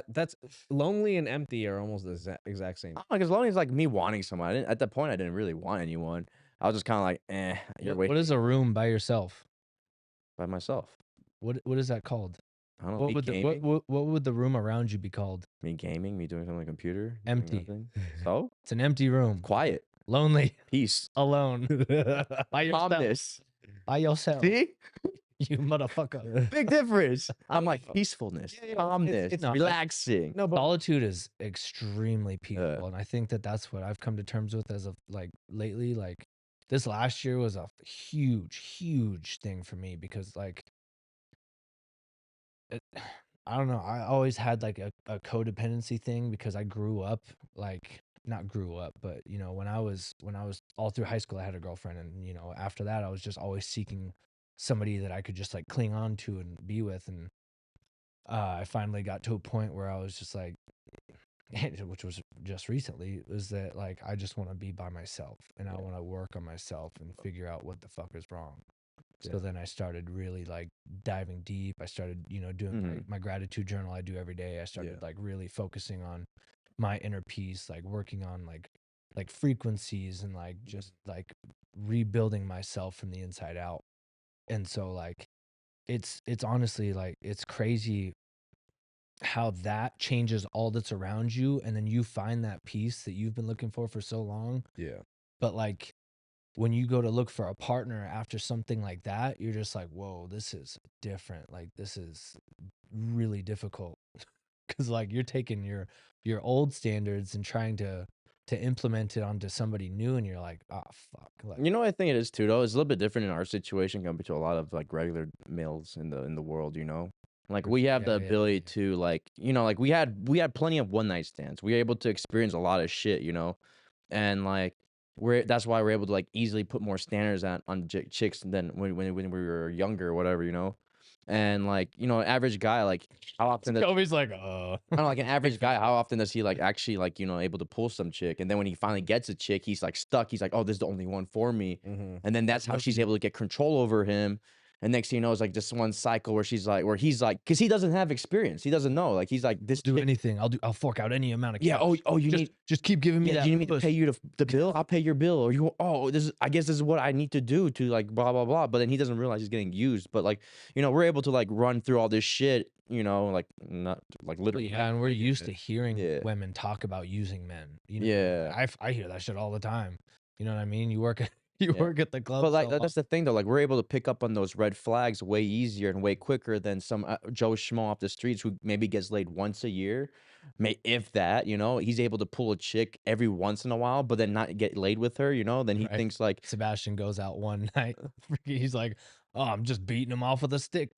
that's lonely and empty are almost the exact same. Like, as long as like me wanting someone, at that point I didn't really want anyone. I was just kind of like, you're What waiting is a room by yourself? by myself. What is that called? I don't know. What Me would the gaming, what would the room around you be called? me gaming, me doing something on the computer, doing Empty. nothing. So It's an empty room. quiet, Lonely. peace, Alone. By yourself. calmness. By yourself. See, You motherfucker. big difference. I'm like peacefulness, Yeah, calmness, it's not- relaxing. No, but Solitude is extremely peaceful, and I think that's what I've come to terms with as of like lately. Like this last year was a huge thing for me because like I don't know. I always had like a codependency thing because I grew up like not grew up, but when I was all through high school, I had a girlfriend, and after that, I was just always seeking somebody that I could just like cling on to and be with, and I finally got to a point where I was just like, which was just recently, was that like I just want to be by myself and I want to work on myself and figure out what the fuck is wrong. So Yeah. then I started really like diving deep. I started, doing my gratitude journal I do every day. I started like really focusing on my inner peace, like working on like frequencies and like just like rebuilding myself from the inside out. And so like it's honestly like it's crazy how that changes all that's around you, and then you find that peace that you've been looking for so long. yeah. But like when you go to look for a partner after something like that, you're just like, whoa, this is different. Like this is really difficult because like you're taking your old standards and trying to implement it onto somebody new, and you're like, oh fuck. Like, I think it is too though. It's a little bit different in our situation compared to a lot of like regular males in the world. Like we have the Yeah. ability to like like we had plenty of one night stands. We were able to experience a lot of shit. And like that's why we're able to like easily put more standards on chicks than when we were younger or whatever. And like average guy, like how often does Kobe's like, I don't know, like an average guy, how often does he like actually like able to pull some chick, and then when he finally gets a chick, he's like stuck. He's like, oh, this is the only one for me, and then that's how she's able to get control over him. And next thing you know, it's like this one cycle where he's like, because he doesn't have experience, he doesn't know, like he's like this do chick- anything. I'll fork out any amount of yeah. cash. You just, need. just keep giving me Yeah, that. do you need me to puss. pay you the bill? I'll pay your bill. Or I guess this is what I need to do to like blah blah blah. But then he doesn't realize he's getting used. But like, we're able to like run through all this shit. Like not like literally. Yeah, and we're used to hearing Yeah. women talk about using men. Yeah. I hear that shit all the time. You know what I mean? You work at Yeah. work at the club. But like so that's the thing though. Like we're able to pick up on those red flags way easier and way quicker than some Joe Schmo off the streets who maybe gets laid once a year, if that. He's able to pull a chick every once in a while, but then not get laid with her. Then he Right. thinks like, Sebastian goes out one night. He's like, "Oh, I'm just beating him off with a stick."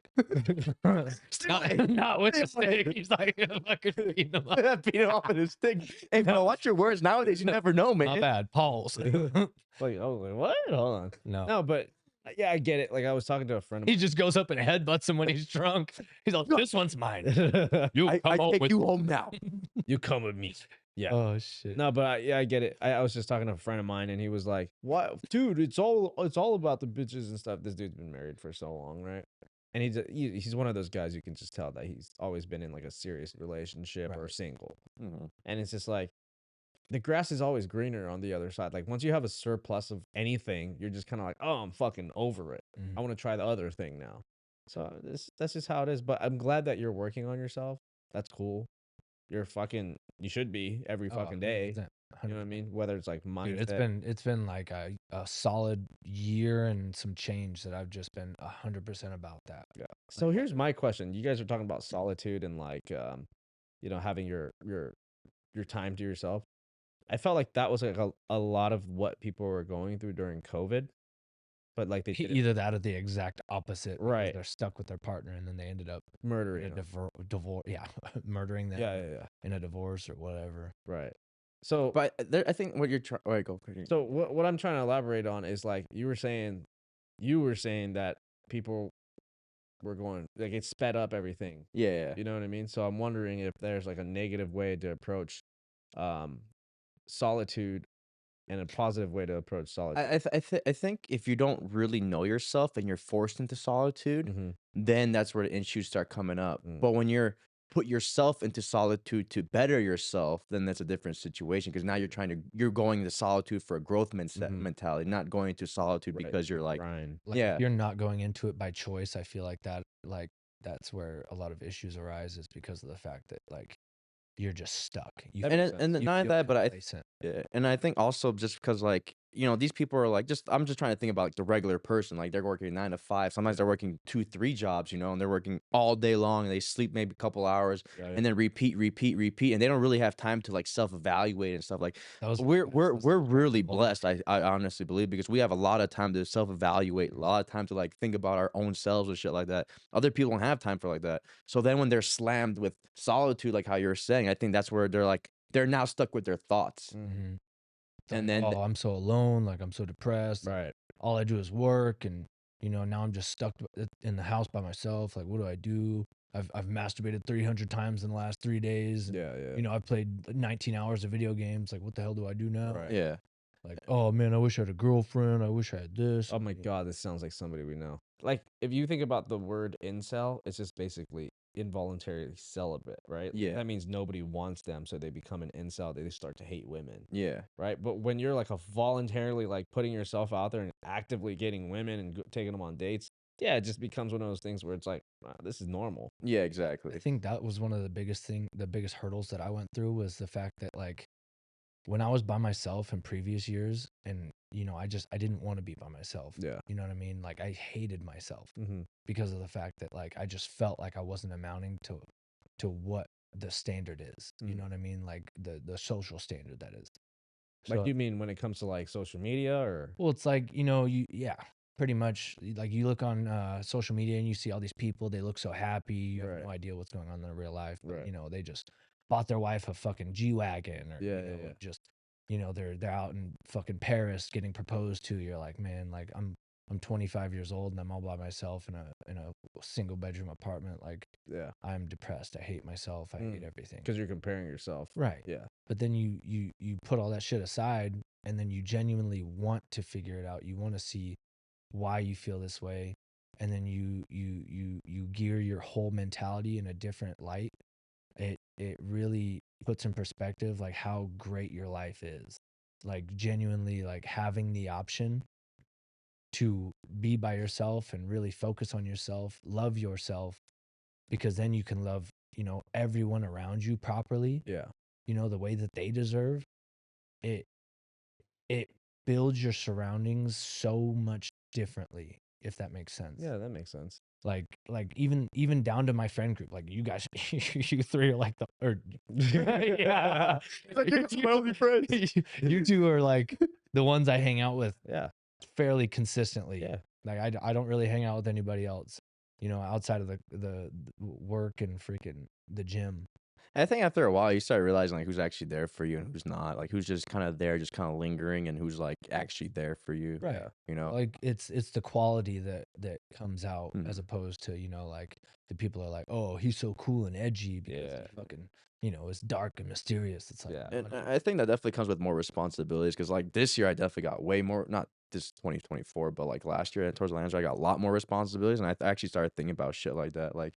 not with a stick. He's like, fucking beating him up. beat him off with his stick. Hey, bro, watch your words nowadays. You never know, man. Not bad. Pause. Like, oh, like, what? Hold on. No. But yeah, I get it. Like, I was talking to a friend. He just goes up and headbutts him when he's drunk. He's like, "This one's mine. You I come home take with you home now. You come with me. Yeah. Oh shit. No, but I get it. I was just talking to a friend of mine, and he was like, "What, dude? It's all about the bitches and stuff." This dude's been married for so long, right? And he's one of those guys you can just tell that he's always been in like a serious relationship or Right. single. And it's just like the grass is always greener on the other side. Like once you have a surplus of anything, you're just kind of like, oh, I'm fucking over it. Mhm. I want to try the other thing now. So that's just how it is. But I'm glad that you're working on yourself. That's cool. You should be every Oh, fucking day. 100%. You know what I mean? Whether it's like mindset. Dude, it's been like a solid year and some change that I've just been 100% about that. Yeah. So here's my question. You guys are talking about solitude and like having your time to yourself. I felt like that was like a lot of what people were going through during COVID. But like they did it Either that or the exact opposite. because Right. They're stuck with their partner and then they ended up in murdering. a divorce. Yeah. Murdering them Yeah. in a divorce or whatever. Right. So But I think what you're trying. All right, go. So what I'm trying to elaborate on is like you were saying that people we're going like it sped up everything. Yeah. You know what I mean? So I'm wondering if there's like a negative way to approach solitude and a positive way to approach solitude. I think if you don't really know yourself and you're forced into solitude, Mm-hmm. then that's where the issues start coming up. Mm. But when you're put yourself into solitude to better yourself, then that's a different situation because now you're going into solitude for a growth Mhm. mentality, not going into solitude Right. because you're like, Grind. Like Yeah. if you're not going into it by choice, I feel like that's where a lot of issues arise is because of the fact that like you're just stuck. You That and makes it, and sense. you not feel that, but complacent. and I think also just because like these people are like I'm just trying to think about like the regular person, like they're working 9 to 5, sometimes they're working 2 3 jobs, and they're working all day long and they sleep maybe a couple hours Got it. and then repeat and they don't really have time to like self-evaluate and stuff. Like That was we're really horrible. blessed, I honestly believe, because we have a lot of time to self-evaluate, a lot of time to like think about our own selves and shit like that. Other people don't have time for like that. So then when they're slammed with solitude, like how you're saying, I think that's where they're now stuck with their thoughts. Mhm. And Like, then oh, I'm so alone. Like I'm so depressed. Right. All I do is work, and now I'm just stuck in the house by myself. Like, what do I do? I've masturbated 300 times in the last 3 days. And, Yeah. I've played 19 hours of video games. Like, what the hell do I do now? Right. yeah. Like, oh man, I wish I had a girlfriend. I wish I had this. Oh my god, this sounds like somebody we know. Like if you think about the word incel, it's just basically involuntarily celibate, right? Yeah. That means nobody wants them, so they become an incel. They start to hate women, Yeah. right? But when you're like a voluntarily like putting yourself out there and actively getting women and taking them on dates, yeah, it just becomes one of those things where it's like, wow, this is normal. Yeah, I exactly. think that was one of the biggest hurdles that I went through was the fact that like when I was by myself in previous years and I didn't want to be by myself. Yeah. You know what I mean? Like I hated myself Mm-hmm. because of the fact that like I just felt like I wasn't amounting to what the standard is. You Mhm. know what I mean? Like the social standard that is. Like So- you mean when it comes to like social media or Well, it's like, pretty much like you look on social media and you see all these people, they look so happy. You have Right. no idea what's going on in their real life. But, Right. they just bought their wife a fucking G-Wagon or, Yeah. just, they're out in fucking Paris getting proposed to. You're like, man, like I'm 25 years old and I'm all by myself in a single bedroom apartment. Like Yeah. I'm depressed. I hate myself. I hate everything. Because you're comparing yourself. Right. Yeah. But then you put all that shit aside and then you genuinely want to figure it out. You want to see why you feel this way, and then you gear your whole mentality in a different light. It really puts in perspective like how great your life is. Like genuinely like having the option to be by yourself and really focus on yourself, love yourself, because then you can love, everyone around you properly, Yeah. the way that they deserve. It builds your surroundings so much differently, if that makes sense. Yeah, that makes sense. Like even down to my friend group, like you guys, you three are like yeah, Like, you're my only friends. you two are like the ones I hang out with Yeah. fairly consistently. Yeah. Like I don't really hang out with anybody else, outside of the work and freaking the gym. I think after a while you start realizing like who's actually there for you and who's not, like who's just kind of there, just kind of lingering, and who's like actually there for you. Right. Like it's the quality that comes out as opposed to, like the people are like, oh, he's so cool and edgy because he fucking, it's dark and mysterious. It's like, Yeah. And whatever. I think that definitely comes with more responsibilities because like this year I definitely got way more, not this 2024, but like last year towards the end I got a lot more responsibilities, and I actually started thinking about shit like that, like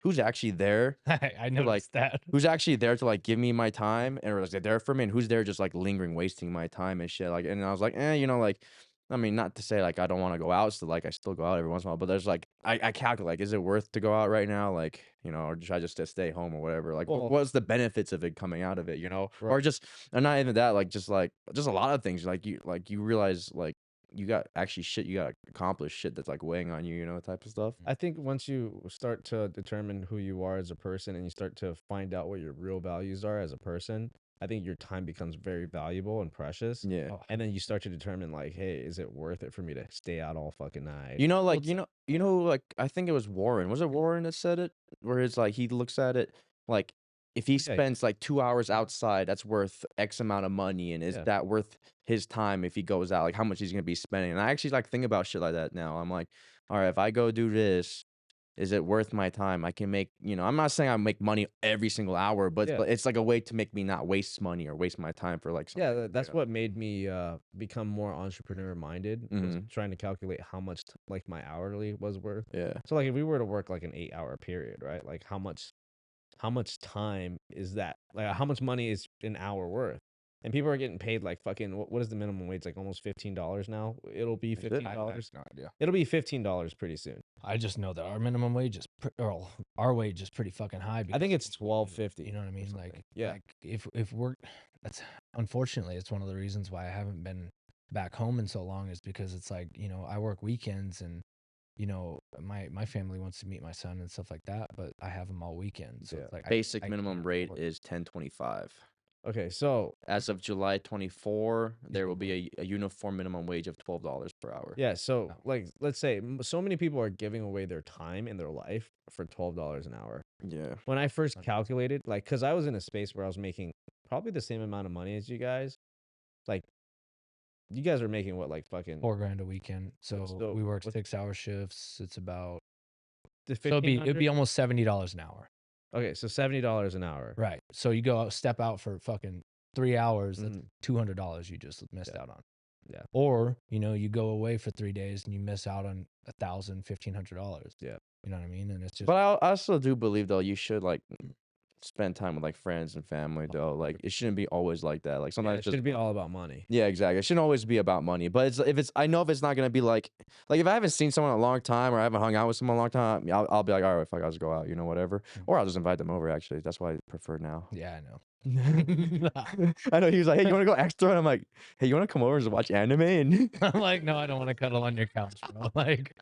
who's actually there, I noticed that. who's actually there to like give me my time and like they're there for me, and who's there just like lingering, wasting my time and shit. Like, and I was like, like, I mean, not to say like I don't want to go out, so like I still go out every once in a while, but there's like I calculate like, is it worth to go out right now, like, or should I just stay home or whatever, like Well- what's the benefits of it coming out of it, Right. or just, and not even that, like just a lot of things, like you realize like you got actually shit you got to accomplish, shit that's like weighing on you, type of stuff. I think once you start to determine who you are as a person and you start to find out what your real values are as a person, I think your time becomes very valuable and precious. Yeah. Oh, And then you start to determine like, hey, is it worth it for me to stay out all fucking night? Like, like I think it was Warren. Was it Warren that said it? Where it's like he looks at it like if he Yeah. spends like 2 hours outside, that's worth X amount of money, and is Yeah. that worth his time if he goes out? Like how much he's gonna be spending? And I actually like think about shit like that now. I'm like, all right, if I go do this, is it worth my time? I can make, I'm not saying I make money every single hour, but it's like a way to make me not waste money or waste my time for like something. Yeah, that's what made me become more entrepreneur minded. Was trying to calculate how much like my hourly was worth. Yeah. So like if we were to work like an 8-hour period, right? Like how much time is that? Like how much money is an hour worth? And people are getting paid like fucking what is the minimum wage? Like almost $15 now. It'll be $15. No idea. It'll be $15 pretty soon. I just know that our minimum wage is our wage is pretty fucking high. I think it's $12.50. You know what I mean? Like yeah. Like if we're that's unfortunately it's one of the reasons why I haven't been back home in so long is because it's like I work weekends and my family wants to meet my son and stuff like that, but I have them all weekend. So it's like basic minimum rate is $10.25. Okay, so as of July 24, there will be a uniform minimum wage of $12 per hour. Yeah, so like let's say so many people are giving away their time in their life for $12 an hour. Yeah. When I first calculated, like, because I was in a space where I was making probably the same amount of money as you guys, like, you guys are making what, like fucking $4,000 a weekend. So we work 6-hour shifts. It's about so it'd be almost $70 an hour. Okay, so $70 an hour. Right. So you go step out for fucking 3 hours. That's $200 you just missed out on. Yeah. Or you go away for 3 days and you miss out on $1,000, $1,500. Yeah. You know what I mean? And it's just. But I also do believe though you should like spend time with like friends and family though. Like it shouldn't be always like that. Like sometimes it should be all about money. Yeah, exactly. It shouldn't always be about money. But I know if it's not gonna be like if I haven't seen someone in a long time or I haven't hung out with someone in a long time, I'll be like, all right, fuck, I'll just go out, whatever. Or I'll just invite them over. Actually, that's why I prefer now. Yeah, I know. I know he was like, hey, you want to go extra? And I'm like, hey, you want to come over and just watch anime? And I'm like, no, I don't want to cuddle on your couch, bro. Like,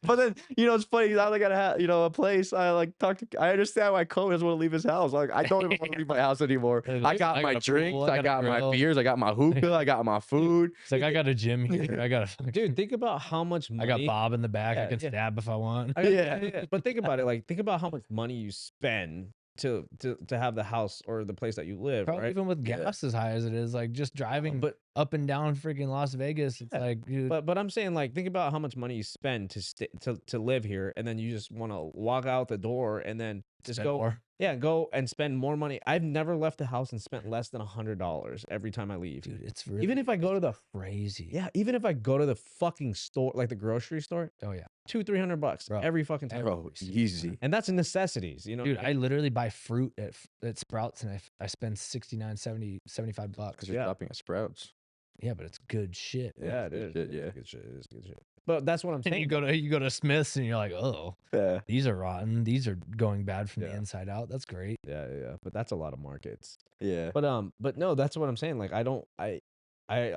but then it's funny. I gotta have a place. I like talk to. I understand why Cole doesn't want to leave his house. Like I don't even want to leave my house anymore. I got my drinks. I got my beers. I got my hookah. I got my food. It's like I got a gym here. I got a dude. Think about how much money. I got Bob in the back. I can stab if I want. Yeah. But think about it. Like think about how much money you spend to have the house or the place that you live. Probably right? Even with gas as high as it is, like just driving, but up and down freaking Las Vegas, it's like, dude. But I'm saying like think about how much money you spend to live here, and then you just want to walk out the door and then just go more. Yeah, go and spend more money. I've never left the house and spent less than $100 every time I leave. Dude, it's really even if I go to the crazy. Yeah, even if I go to the fucking store, like the grocery store. Oh yeah, $200-$300 every fucking time. Bro, easy. And that's necessities, Dude, I literally buy fruit at Sprouts and I spend $69, $70, $75 because you're shopping at Sprouts. Yeah, but it's good shit. Yeah, it is. Shit, yeah, good shit. It is good shit. But that's what I'm saying. You go to Smith's and you're like, oh, yeah, these are rotten. These are going bad from the inside out. That's great. Yeah. But that's a lot of markets. Yeah. But no, that's what I'm saying. Like I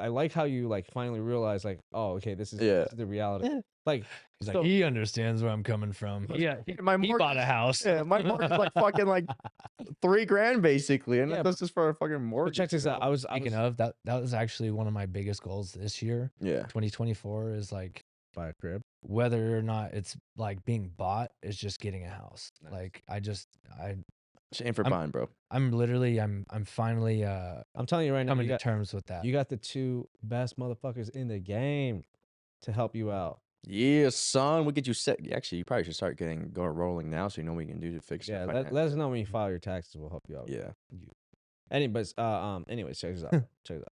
like how you like finally realize like, oh, okay, this is the reality. Yeah. Like he's like, he understands where I'm coming from. Yeah, he bought a house. Yeah, my mortgage is like fucking like $3,000 basically, and that's just for a fucking mortgage. Check this out. Speaking of that was actually one of my biggest goals this year. Yeah, 2024 is like buy a crib. Whether or not it's like being bought, is just getting a house. Nice. Like just aim for buying, bro. I'm finally I'm telling you right now, coming to terms with that. You got the two best motherfuckers in the game to help you out. Yeah, son, we'll get you set. Actually, you probably should start going rolling now, so you know what you can do to fix it. Yeah, let us know when you file your taxes. We'll help you out. Yeah. Anyways, check this out. Check this out.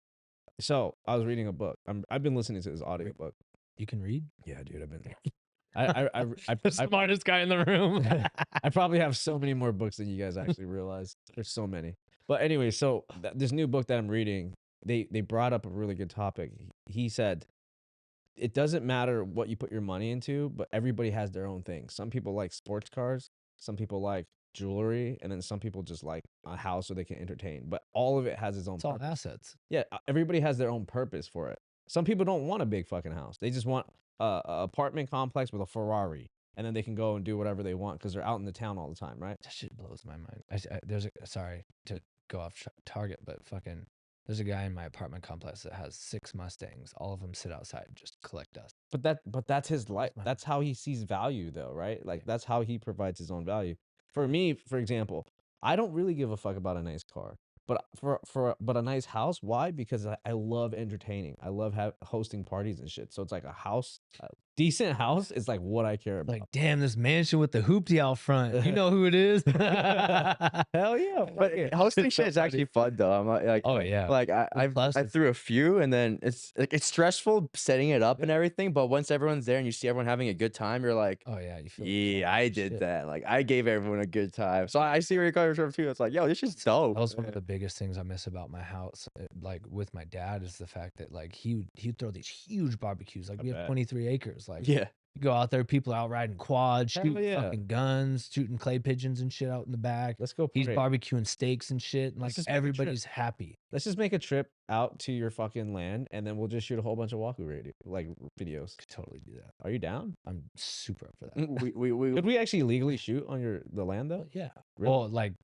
So I was reading a book. I've been listening to this audio book. You can read? Yeah, dude, I've been. I'm the smartest guy in the room. I probably have so many more books than you guys actually realize. There's so many. But anyway, so this new book that I'm reading, they brought up a really good topic. He said, it doesn't matter what you put your money into, but everybody has their own thing. Some people like sports cars, some people like jewelry, and then some people just like a house so they can entertain. But all of it has its own purpose. All assets. Yeah, everybody has their own purpose for it. Some people don't want a big fucking house. They just want a apartment complex with a Ferrari, and then they can go and do whatever they want because they're out in the town all the time, right? That shit blows my mind. Sorry to go off target, but fucking there's a guy in my apartment complex that has 6 Mustangs. All of them sit outside and just collect dust. But that's his life. That's how he sees value, though, right? Like that's how he provides his own value. For me, for example, I don't really give a fuck about a nice car. But but a nice house, why? Because I love entertaining. I love hosting parties and shit. So it's like a house. decent house is like what I care about. Like, damn, this mansion with the hoopty out front. You know who it is? Hell yeah. fuck But it. hosting It's so shit is actually fun though. I'm like, Oh yeah. like Plus, I it's- threw a few, and then it's stressful setting it up and everything. But once everyone's there and you see everyone having a good time, you're like, oh yeah, you feel yeah, I did shit. that. Like I gave everyone a good time. So I see where you're coming from too. It's like, yo, this is dope. That was one of the biggest things I miss about my house, like with my dad, is the fact that like he'd throw these huge barbecues. Like we have bet. 23 acres. Like Yeah. you go out there, people out riding quads, Hell shooting yeah. fucking guns, shooting clay pigeons and shit out in the back. Let's go. He's party. barbecuing steaks and shit, and like Let's just make a trip. everybody's happy. Let's just make a trip out to your fucking land, and then we'll just shoot a whole bunch of Waku Radio like videos. Could totally do that. Are you down? I'm super up for that. we Could we actually legally shoot on the land though? Yeah. Really? Well, like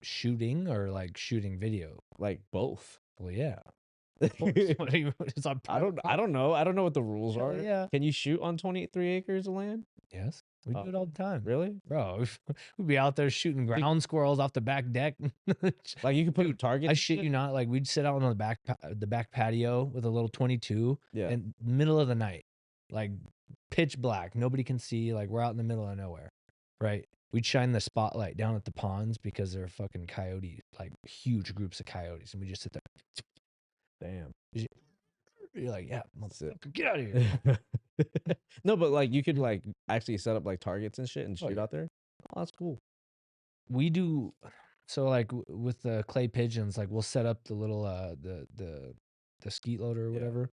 shooting or like shooting video. Like both. Well, yeah. Of course. What are you- it's on I don't know. I don't know what the rules Hell are. yeah. Can you shoot on 23 acres of land? Yes, we do Oh, it all the time, Really? bro. We'd be out there shooting ground squirrels off the back deck. Like you can put targets. I and shit you not. Like we'd sit out on the back patio with a little 22 Yeah. in middle of the night, like pitch black. Nobody can see. Like we're out in the middle of nowhere, right? We'd shine the spotlight down at the ponds because there are fucking coyotes, like huge groups of coyotes, and we just sit there. Damn. You're like, yeah, That's it. motherfucker, get out of here. No, but like you could like actually set up like targets and shit and Oh, shoot yeah. out there. Oh, that's cool. We do so like with the clay pigeons, like we'll set up the little the skeet loader or Yeah. whatever,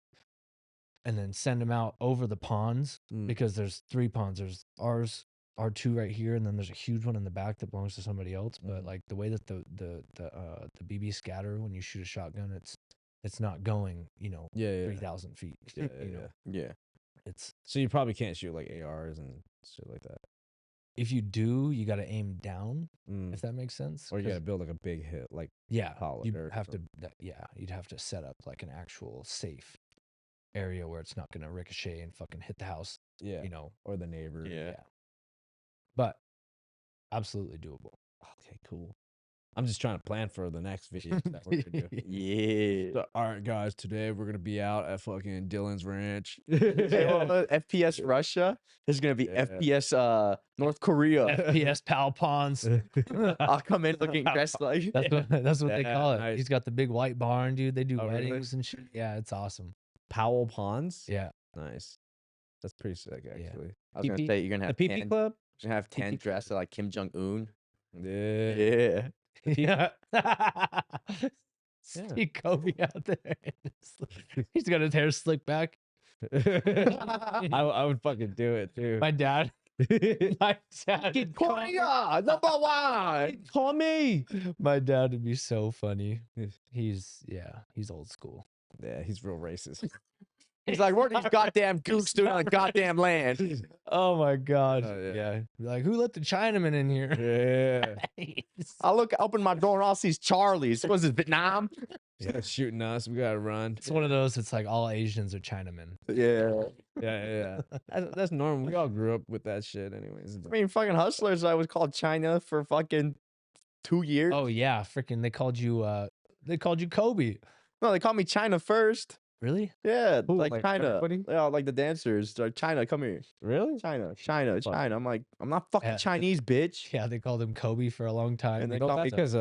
and then send them out over the ponds Mm. because there's 3 ponds. There's ours, our 2 right here, and then there's a huge one in the back that belongs to somebody else. But like the way that the BB scatter when you shoot a shotgun, it's not going, Yeah, yeah. 3,000 feet. Yeah, you yeah, know, yeah. it's So you probably can't shoot like ARs and shit like that. if you do, you got to aim down, Mm. if that makes sense. Or you 'cause- gotta build like a big hit, like Yeah, Hollow you'd or have to. You'd have to set up like an actual safe area where it's not gonna ricochet and fucking hit the house. yeah, You know. or the neighbor. Yeah. But absolutely doable. Okay, cool. I'm just trying to plan for the next video that we're gonna do. Yeah. So, all right, guys. Today we're gonna be out at fucking Dylan's ranch. Hey, FPS Russia is gonna be Yeah. FPS North Korea. FPS Pal Ponds. I'll come in looking dressed like That's what they Yeah, call it. nice. He's got the big white barn, dude. They do Oh, really? weddings and shit. Yeah, it's awesome. Powell Ponds. Yeah. Nice. That's pretty sick, Yeah. actually. I was gonna PP say you're gonna The have PP 10, Club. you're gonna have 10 PP dressed like Kim Jong Un. Yeah. Yeah. Yeah. See Kobe out there. He's got his hair slicked back. I would fucking do it too. My dad. My dad. Korea number one. Call me. My dad would be so funny. Yes. He's old school. Yeah, he's real racist. He's like, what are these goddamn goose doing on the goddamn land? Oh my god. Oh, yeah. Yeah. Like, who let the Chinaman in here? Yeah. I open my door and all these Charlies. What is this, Vietnam? Yeah, shooting us. We gotta run. It's one of those. It's like all Asians are Chinamen. Yeah. Yeah. That's normal. We all grew up with that shit, anyways. I mean, fucking Hustlers, I was called China for fucking 2 years. Oh yeah, freaking! They called you Kobe. No, they called me China first. Really? Yeah, Who, like like China. everybody? Yeah, like the dancers. They're like, China, come here. Really? China. Fuck. I'm like, I'm not fucking Yeah. Chinese, bitch. Yeah, they called him Kobe for a long time. And they No, call that's me because the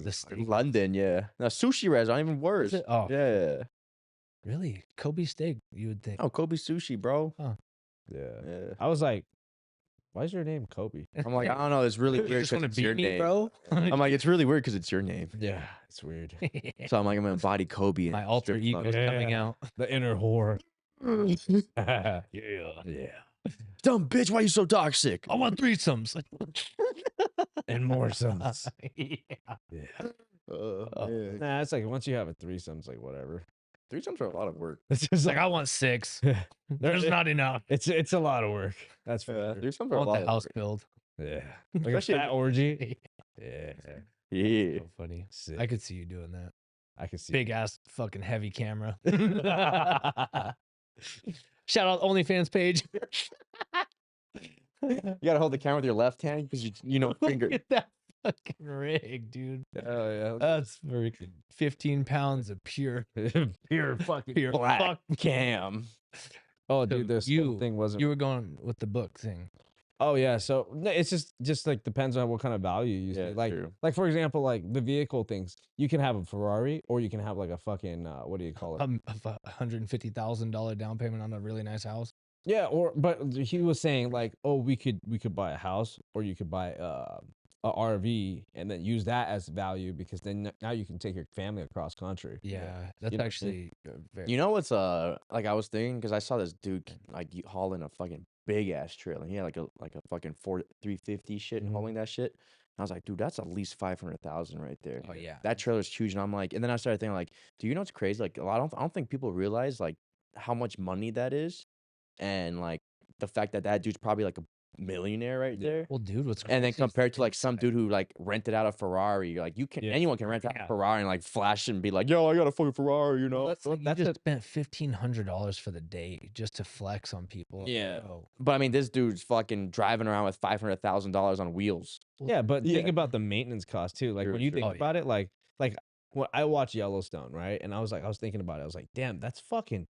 of steak. London, yeah. Now sushi restaurant, even worse. it? Oh. Yeah. Really? Kobe steak? You would think? Oh, Kobe sushi, bro. yeah. Yeah. I was like, why is your name Kobe? I'm like, I don't know. It's really You weird just because want it's to your beat me, name. bro? I'm like, it's really weird because it's your name. Yeah, it's weird. So I'm like, I'm gonna embody Kobe. My and alter strip ego clubs. is coming out. The inner whore. Yeah. Yeah. Dumb bitch, why you so toxic? I want threesomes. And more sums. Yeah. Yeah. Yeah. Nah, it's like once you have a threesome, it's like whatever. Threesomes are a lot of work. It's just It's like I want 6. There's not enough. it's a lot of work. That's for Yeah, sure. threesomes I are a want lot the of house work. build. Yeah. Like a Especially fat if- orgy. Yeah. Yeah. So funny. Sick. I could see you doing that. I can see. Big ass fucking heavy camera. Shout out OnlyFans page. You gotta hold the camera with your left hand because you know finger. Look at that fucking rig, dude. Oh yeah. That's freaking 15 pounds of pure Pure fucking pure Black fuck. cam. Oh, So dude, this whole thing wasn't. You were going with the book thing. Oh yeah, so no, it's just like depends on what kind of value you see. True. Like for example, like the vehicle things, you can have a Ferrari or you can have like a fucking what do you call it? $150,000 down payment on a really nice house. Yeah, but he was saying like, oh, we could buy a house or you could buy a RV and then use that as value because then now you can take your family across country. Yeah, that's You know what I mean? actually very. You know what's like I was thinking because I saw this dude like hauling a fucking big ass trailer. He had like a fucking 350 shit and Mhm. hauling that shit. And I was like, dude, that's at least 500,000 right there. Oh yeah, That trailer's huge. And I'm like, and then I started thinking like, do you know what's crazy? Like I don't think people realize like how much money that is, and like the fact that that dude's probably like a millionaire right there. Well, dude, what's And then crazy is compared to like some inside. dude who like rented out a Ferrari, like Yeah. anyone can rent out Yeah. a Ferrari and like flash it and be like, yo, I got a fucking Ferrari, you know? That's like you that's just a- spent $1,500 for the day just to flex on people. Yeah. Oh, But I mean, this dude's fucking driving around with $500,000 on wheels. Yeah, but think Yeah. about the maintenance cost too. Like True, when you true. think Oh, yeah. about it, like when I watched Yellowstone, right? And I was thinking about it. I was like, damn, that's fucking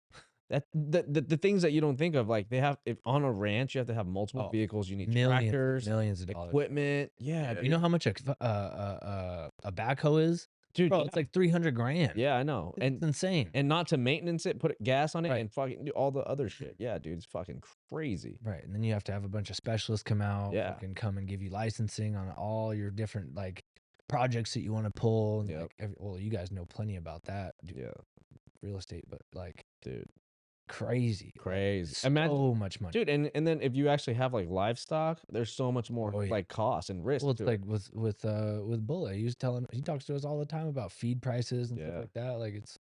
the things that you don't think of. Like they have if on a ranch, you have to have multiple Oh, vehicles. You need millions, tractors, millions of dollars. equipment. Yeah, You know how much a backhoe is, dude. bro? It's like 300 grand. Yeah, I know. It's insane. And not to maintenance it, put gas on it, Right. and fucking do all the other shit. Yeah, dude, it's fucking crazy. Right, and then you have to have a bunch of specialists come out, Yeah. fucking come and give you licensing on all your different like projects that you want to pull. And, Yep. like, well, you guys know plenty about that, Yeah, real estate, but like dude, crazy, crazy. so Imagine, much money. dude, and then if you actually have like livestock, there's so much more Oh, yeah. like cost and risk. Well, it's to like with Bullet, he talks to us all the time about feed prices and Yeah. stuff like that. Like it's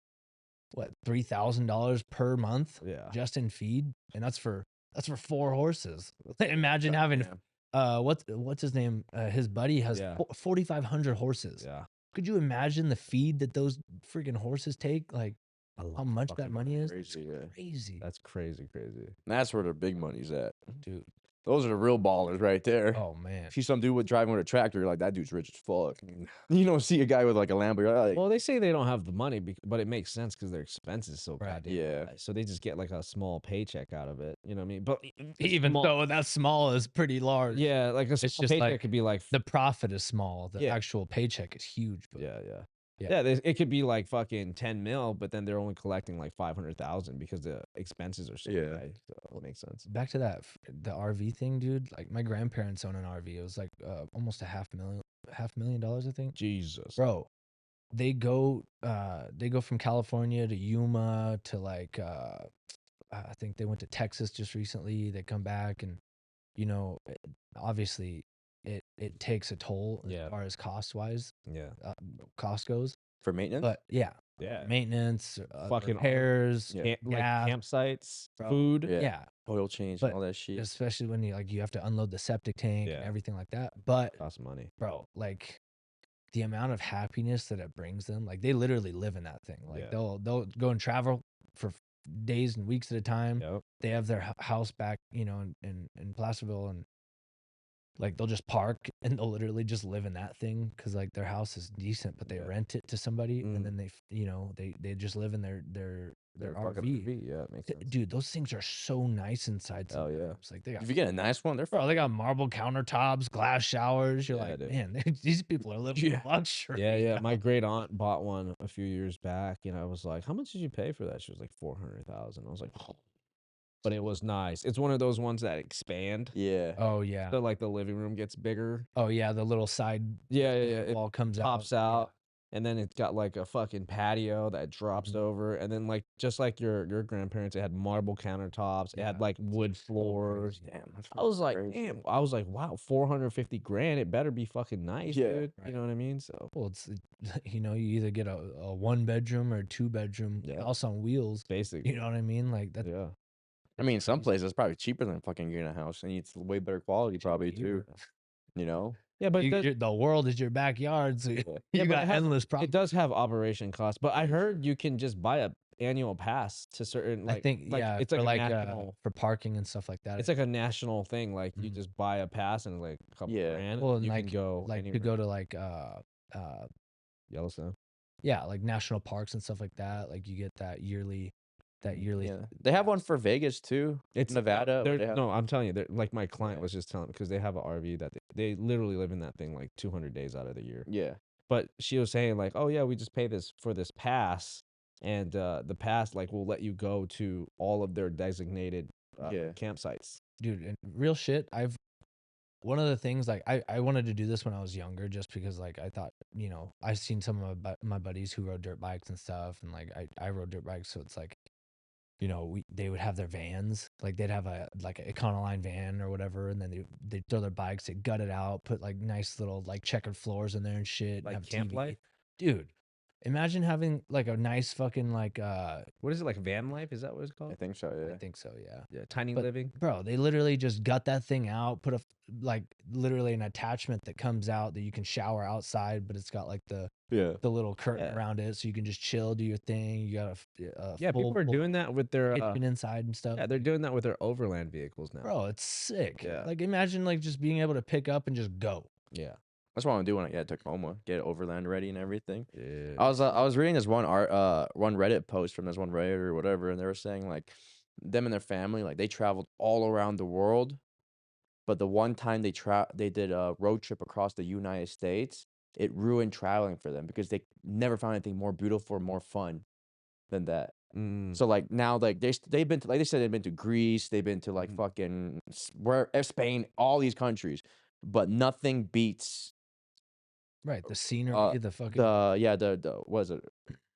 what $3,000 per month Yeah. just in feed, and that's for 4 horses. Imagine having what's his name? His buddy has Yeah. 4,500 horses. Yeah. Could you imagine the feed that those freaking horses take? Like how much that fucking money is? Crazy, yeah. Crazy, That's crazy. That's where the big money's at. dude. Those are the real ballers right there. Oh man. See some dude driving with a tractor, you're like, that dude's rich as fuck. You don't see a guy with like a Lambo, you're like, Well, they say they don't have the money, but it makes sense because their expenses so Right. goddamn Yeah. high. So they just get like a small paycheck out of it. You know what I mean? But Even though that small is pretty large. yeah, like a small just paycheck like could be like The profit is small. The Yeah. actual paycheck is huge. But yeah. Yeah. It could be like fucking 10 mil, but then they're only collecting like 500,000 because the expenses are so Yeah. high. So it makes sense. back to that the RV thing, dude. Like my grandparents own an RV. It was like almost $500,000, I think. Jesus. Bro, they go from California to Yuma to like I think they went to Texas just recently. They come back and obviously it takes a toll Yeah. as far as cost goes. for maintenance? But yeah, Yeah. maintenance, Fucking repairs, Yeah. Like gas, campsites, bro. food. yeah. Oil change But and all that shit. Especially when you have to unload the septic tank and Yeah. everything like that. But Costs money. bro, like the amount of happiness that it brings them, like they literally live in that thing. Like Yeah. they'll go and travel for days and weeks at a time. Yep. They have their house back, in Placerville, and like they'll just park and they'll literally just live in that thing because like their house is decent, but they Yeah. rent it to somebody, Mm. and then they just live in their fucking RV. Yeah, it makes sense. Dude, those things are so nice inside. Hell yeah. sometimes. Like they got If you get a nice one, they're Bro, they got marble countertops, glass showers. You're Yeah, like, dude. man, these people are living Yeah. luxury. Yeah. My great aunt bought one a few years back, and I was like, "How much did you pay for that?" She was like, 400,000. I was like, oh. But it was nice. It's one of those ones that expand. yeah. Oh yeah. So like the living room gets bigger. Oh yeah. The little side Yeah. It wall comes pops out. And then it's got like a fucking patio that drops Mhm. over. And then like just like your grandparents, it had marble countertops. It had Yeah. like wood floors. crazy. Damn. That's I was like, crazy. damn. I was like, wow, 450 grand. It better be fucking nice, Yeah. dude. Right. You know what I mean? So Well, it's you either get a 1-bedroom or 2-bedroom Yeah. house on wheels. basically, You know what I mean? Like that. yeah. I mean, some places it's probably cheaper than fucking getting a house, and it's way better quality probably too. You know? Yeah, but The world is your backyard, so you Yeah, but got it has- endless it problems. does have operation costs. But I heard you can just buy a annual pass to certain. Like, I think like, yeah, it's for like a like national. for parking and stuff like that. It's like a national thing. Like you Mhm. just buy a pass and like a couple Yeah. grand. Well, and and you like can go to anywhere. go to like Yellowstone. yeah, like national parks and stuff like that. Like you get that yearly that yearly. Yeah, they have one for Vegas too. It's Nevada. they're- They have, no, I'm telling you, like my client Yeah. was just telling because they have an RV that they literally live in that thing like 200 days out of the year. yeah, But she was saying like, oh yeah, we just pay this for this pass, and the pass like will let you go to all of their designated Yeah. campsites. Dude, and real shit, one of the things like I wanted to do this when I was younger just because like I thought, I've seen some of my buddies who rode dirt bikes and stuff, and like I rode dirt bikes, so it's like, they would have their vans, like they'd have a like an Econoline van or whatever, and then they'd throw their bikes, they'd gut it out, put like nice little like checkered floors in there and shit, and Like have a camp TV. life? Dude, imagine having like a nice fucking like What is it, like van life? Is that what it's I called? think so. I Yeah. think so, yeah. Yeah, tiny But- living. Bro, they literally just gut that thing out, put like literally an attachment that comes out that you can shower outside, but it's got like the Yeah. little curtain Yeah. around it, so you can just chill, do your thing. You got a Yeah, people are full doing that with their kitchen inside and stuff. yeah, they're doing that with their overland vehicles now. Bro, it's sick. Yeah. Like imagine like just being able to pick up and just go. Yeah, That's what I'm gonna do when I get to Tacoma, get overland ready and everything. yeah. I was reading this one one Reddit post from this one Reddit or whatever, and they were saying like them and their family like they traveled all around the world, but the one time they did a road trip across the United States, it ruined traveling for them because they never found anything more beautiful or more fun than that. Mm. So like now like they've been to, like they said, they've been to Greece, they've been to like Mhm. fucking where Spain, all these countries, but nothing beats Right. The scenery, the fucking the what is it,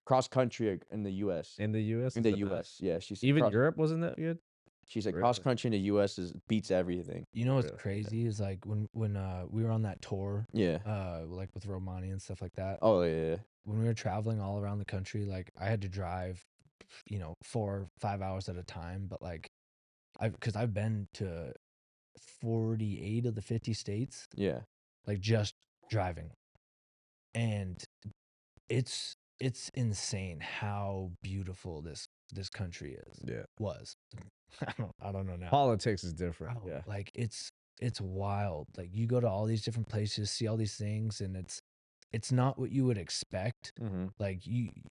cross country in the U.S. In the U.S. In is the the U.S. best. Yeah, she said Even Europe wasn't that good. She said Really? cross country in the U.S. beats everything. You know what's Really? crazy is like when we were on that tour, Yeah. like with Romani and stuff like that. Oh yeah. When we were traveling all around the country, like I had to drive, 4 or 5 hours at a time, but like because I've been to 48 of the 50 states, Yeah. like just driving, and it's insane how beautiful this country is. Yeah. Was I don't know now. Politics is different. Bro, Yeah. like it's wild. Like you go to all these different places, see all these things, and it's not what you would expect. Mm-hmm. Like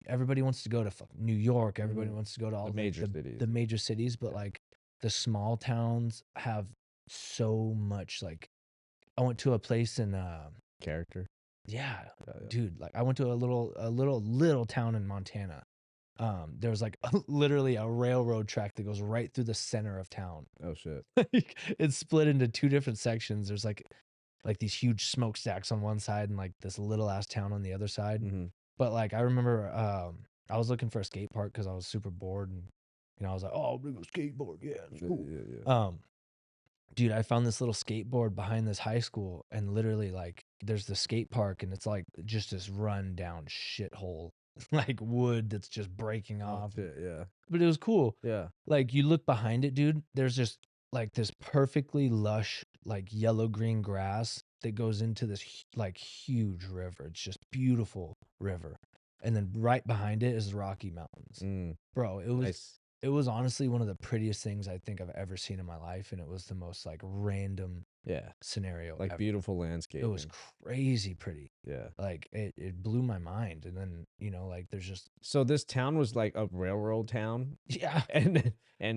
everybody wants to go to New York. Everybody Mhm. wants to go to all The like, major cities. the major cities, but like the small towns have so much. Like I went to a place in Character. yeah, Yeah, yeah. dude. Like I went to a little town in Montana. There was like literally a railroad track that goes right through the center of town. Oh shit. Like, it's split into two different sections. There's like these huge smokestacks on one side and like this little ass town on the other side. Mm-hmm. But like I remember I was looking for a skate park because I was super bored, and I was like, oh, I'm gonna go skateboard. Yeah, it's cool. Yeah. Dude, I found this little skateboard behind this high school, and literally like there's the skate park, and it's like just this run down shithole, like wood that's just breaking off. Shit, yeah. But it was cool. Yeah. Like you look behind it, dude, there's just like this perfectly lush, like yellow green grass that goes into this like huge river. It's just beautiful river. And then right behind it is the Rocky Mountains. Mm, Bro, it was nice. it was honestly one of the prettiest things I think I've ever seen in my life, and it was the most like random Yeah. scenario Like ever. beautiful landscape. It was crazy pretty. Yeah. Like it blew my mind. And then, like there's just So this town was like a railroad town, yeah. and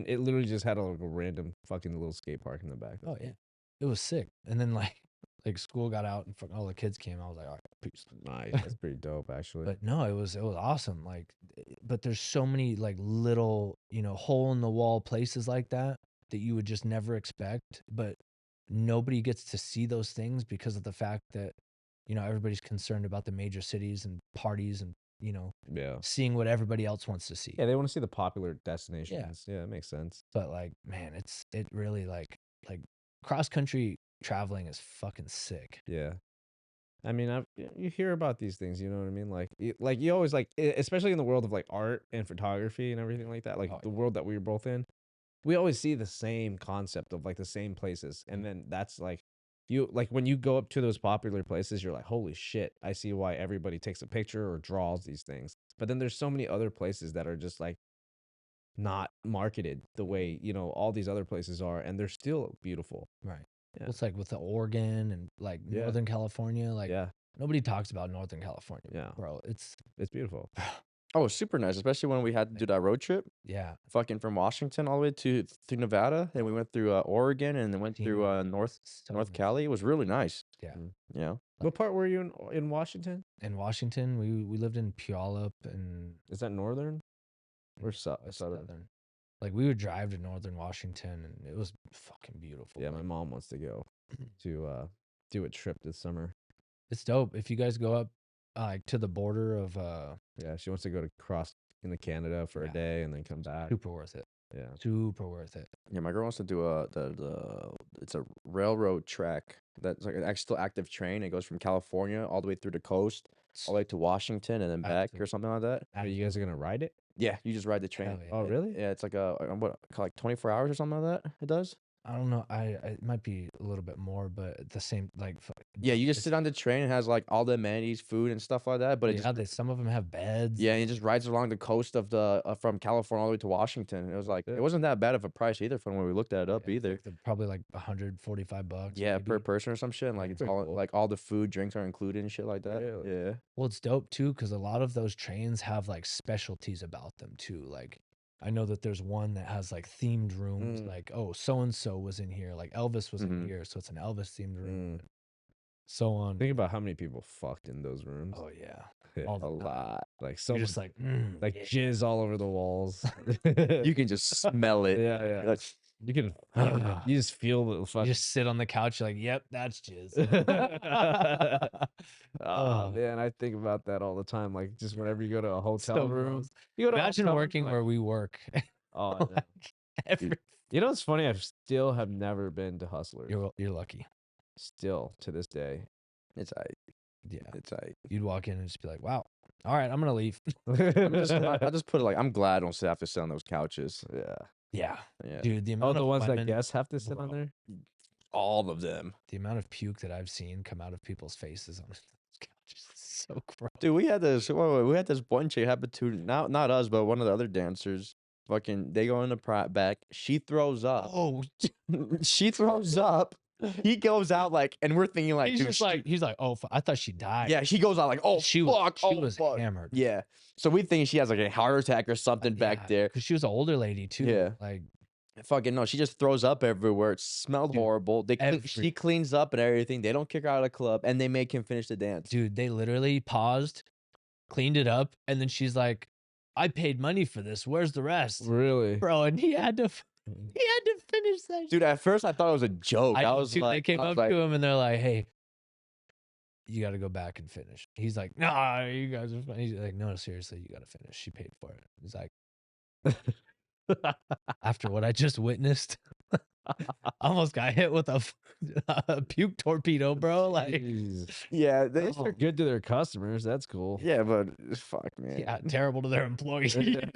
it literally just had like a random fucking little skate park in the back. Oh yeah. It was sick. And then like school got out and all the kids came. I was like, all right, peace. Nice. That's pretty dope, actually. But no, it was awesome. Like, but there's so many like little, hole in the wall places like that you would just never expect. But nobody gets to see those things because of the fact that, everybody's concerned about the major cities and parties and, yeah. seeing what everybody else wants to see. Yeah, they want to see the popular destinations. Yeah, it makes sense. But like, man, it really like cross country traveling is fucking sick. Yeah. I mean, you hear about these things, you know what I mean? Like you always especially in the world of like art and photography and everything like that, like Oh, the world that we were both in, we always see the same concept of like the same places. And then that's like, when you go up to those popular places, you're like, holy shit, I see why everybody takes a picture or draws these things. But then there's so many other places that are just like not marketed the way, all these other places are, and they're still beautiful. Right. Yeah. It's like with the Oregon and like Yeah. Northern California, like Yeah. nobody talks about Northern California. Yeah. Bro, it's It's beautiful. Oh, super nice, especially when we had to do that road trip, Yeah. fucking from Washington all the way to through Nevada, and we went through Oregon, and then went through North So North nice. Cali. It was really nice. Yeah. You know, What part were you in Washington? In Washington, we lived in Puyallup and Is that northern or southern? southern. Like we would drive to northern Washington, and it was fucking beautiful. Yeah, my Like, mom wants to go to do a trip this summer. it's dope if you guys go up like to the border of Yeah, she wants to go to cross into Canada for a Yeah. day and then come back. super worth it. Yeah. Super worth it. yeah, my girl wants to do it's a railroad track that's like an still active train. It goes from California all the way through the coast, all the way to Washington, and then back or something like that. Are you guys gonna ride it? Yeah, you just ride the train. Hell yeah. Oh, really? Yeah, it's like what, like 24 hours or something like that. It does. I don't know. It might be a little bit more, but at the same like. Yeah, you just sit on the train. It has like all the amenities, food and stuff like that. But it just some of them have beds. yeah, and it just rides along the coast of the from California all the way to Washington. It was like Yeah. it wasn't that bad of a price either from when we looked that up Yeah, it's either. like probably like $145. Yeah, per maybe. person or some shit. And like Yeah. it's Pretty all cool. like all the food, drinks are included and shit like that. Really? Yeah. Well, it's dope too because a lot of those trains have like specialties about them too. Like I know that there's one that has like themed rooms. Mm. Like oh, so and so was in here. Like Elvis was Mhm. in here, so it's an Elvis themed room. and So on. Think about how many people fucked in those rooms. Oh yeah, Yeah. all the A time. lot. Like so You're just like like yeah. jizz all over the walls. You can just smell it. yeah, yeah. Like, You can you just feel the You fucking just sit on the couch. You're like, yep, that's jizz. Oh man, I think about that all the time. Like just whenever you go to a hotel So room, gross. you go to a Imagine hotel room, working like, where we work. oh, yeah. Like, every- You know what's funny? I still have never been to Hustlers. you're lucky. Still to this day. it's Yeah, it's you'd walk in and just be like, wow. All right, I'm gonna leave. I just put it like I'm glad I don't have to sit on those couches. Yeah. Yeah, Yeah. dude. The Oh, amount the of ones that women- guests have to sit on Bro. there. All of them. the amount of puke that I've seen come out of people's faces on those couches is so gross. Dude, we had this we had this one chick happen to not us, but one of the other dancers. Fucking they go in the back. She throws up. Oh, She throws up. He goes out like, and we're thinking like, he's dude, just like, he's like, oh, I thought she died. yeah. She goes out like, oh she fuck, was, she oh was fuck. hammered. Yeah. So we think she has like a heart attack or something back there. because she was an older lady too. Yeah. like Fucking no, she just throws up everywhere. It smelled Dude, horrible. She cleans up and everything. They don't kick her out of the club, and they make him finish the dance. dude, they literally paused, cleaned it up, and then she's like, I paid money for this. Where's the rest, Really? bro? And he had to finish that. Dude, at first I thought it was a joke. I did was too. like, They came I was up like, to him and they're like, "Hey, you got to go back and finish." He's like, "Nah, you guys are fine." He's like, "No, seriously, you got to finish. She paid for it." He's like, after what I just witnessed, I almost got hit with a puke torpedo, bro. Like, Jeez. yeah, They're good to their customers. That's cool. yeah, but fuck, man. yeah, terrible to their employees. And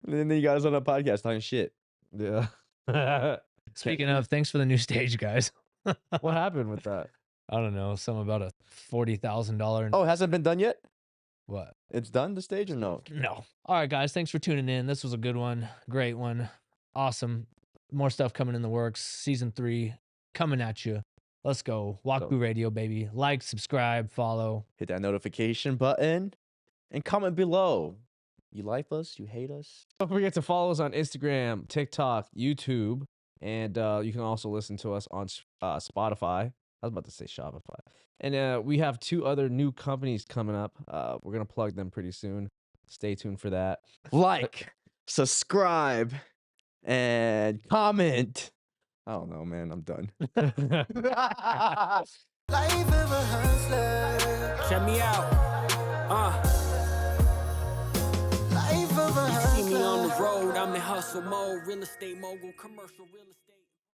then you got us on a podcast talking shit. Yeah. Speaking of, thanks for the new stage, guys. What happened with that? I don't know, something about a $40,000. Oh, it hasn't been done yet? What? It's done, the stage, or no? No. All right, guys. Thanks for tuning in. This was a good one. Great one. Awesome. More stuff coming in the works. Season 3 coming at you. Let's go. Waku Radio, baby. Like, subscribe, follow. Hit that notification button and comment below. You like us? You hate us? Don't forget to follow us on Instagram, TikTok, YouTube, and you can also listen to us on Spotify. I was about to say Shopify. And we have 2 other new companies coming up. We're going to plug them pretty soon. Stay tuned for that. Like, subscribe, and comment. I don't know, man. I'm done. Life of a hustler. Check me out. Life of a You see me on the hustler. road, I'm in hustle mode. Real estate mogul, commercial real estate.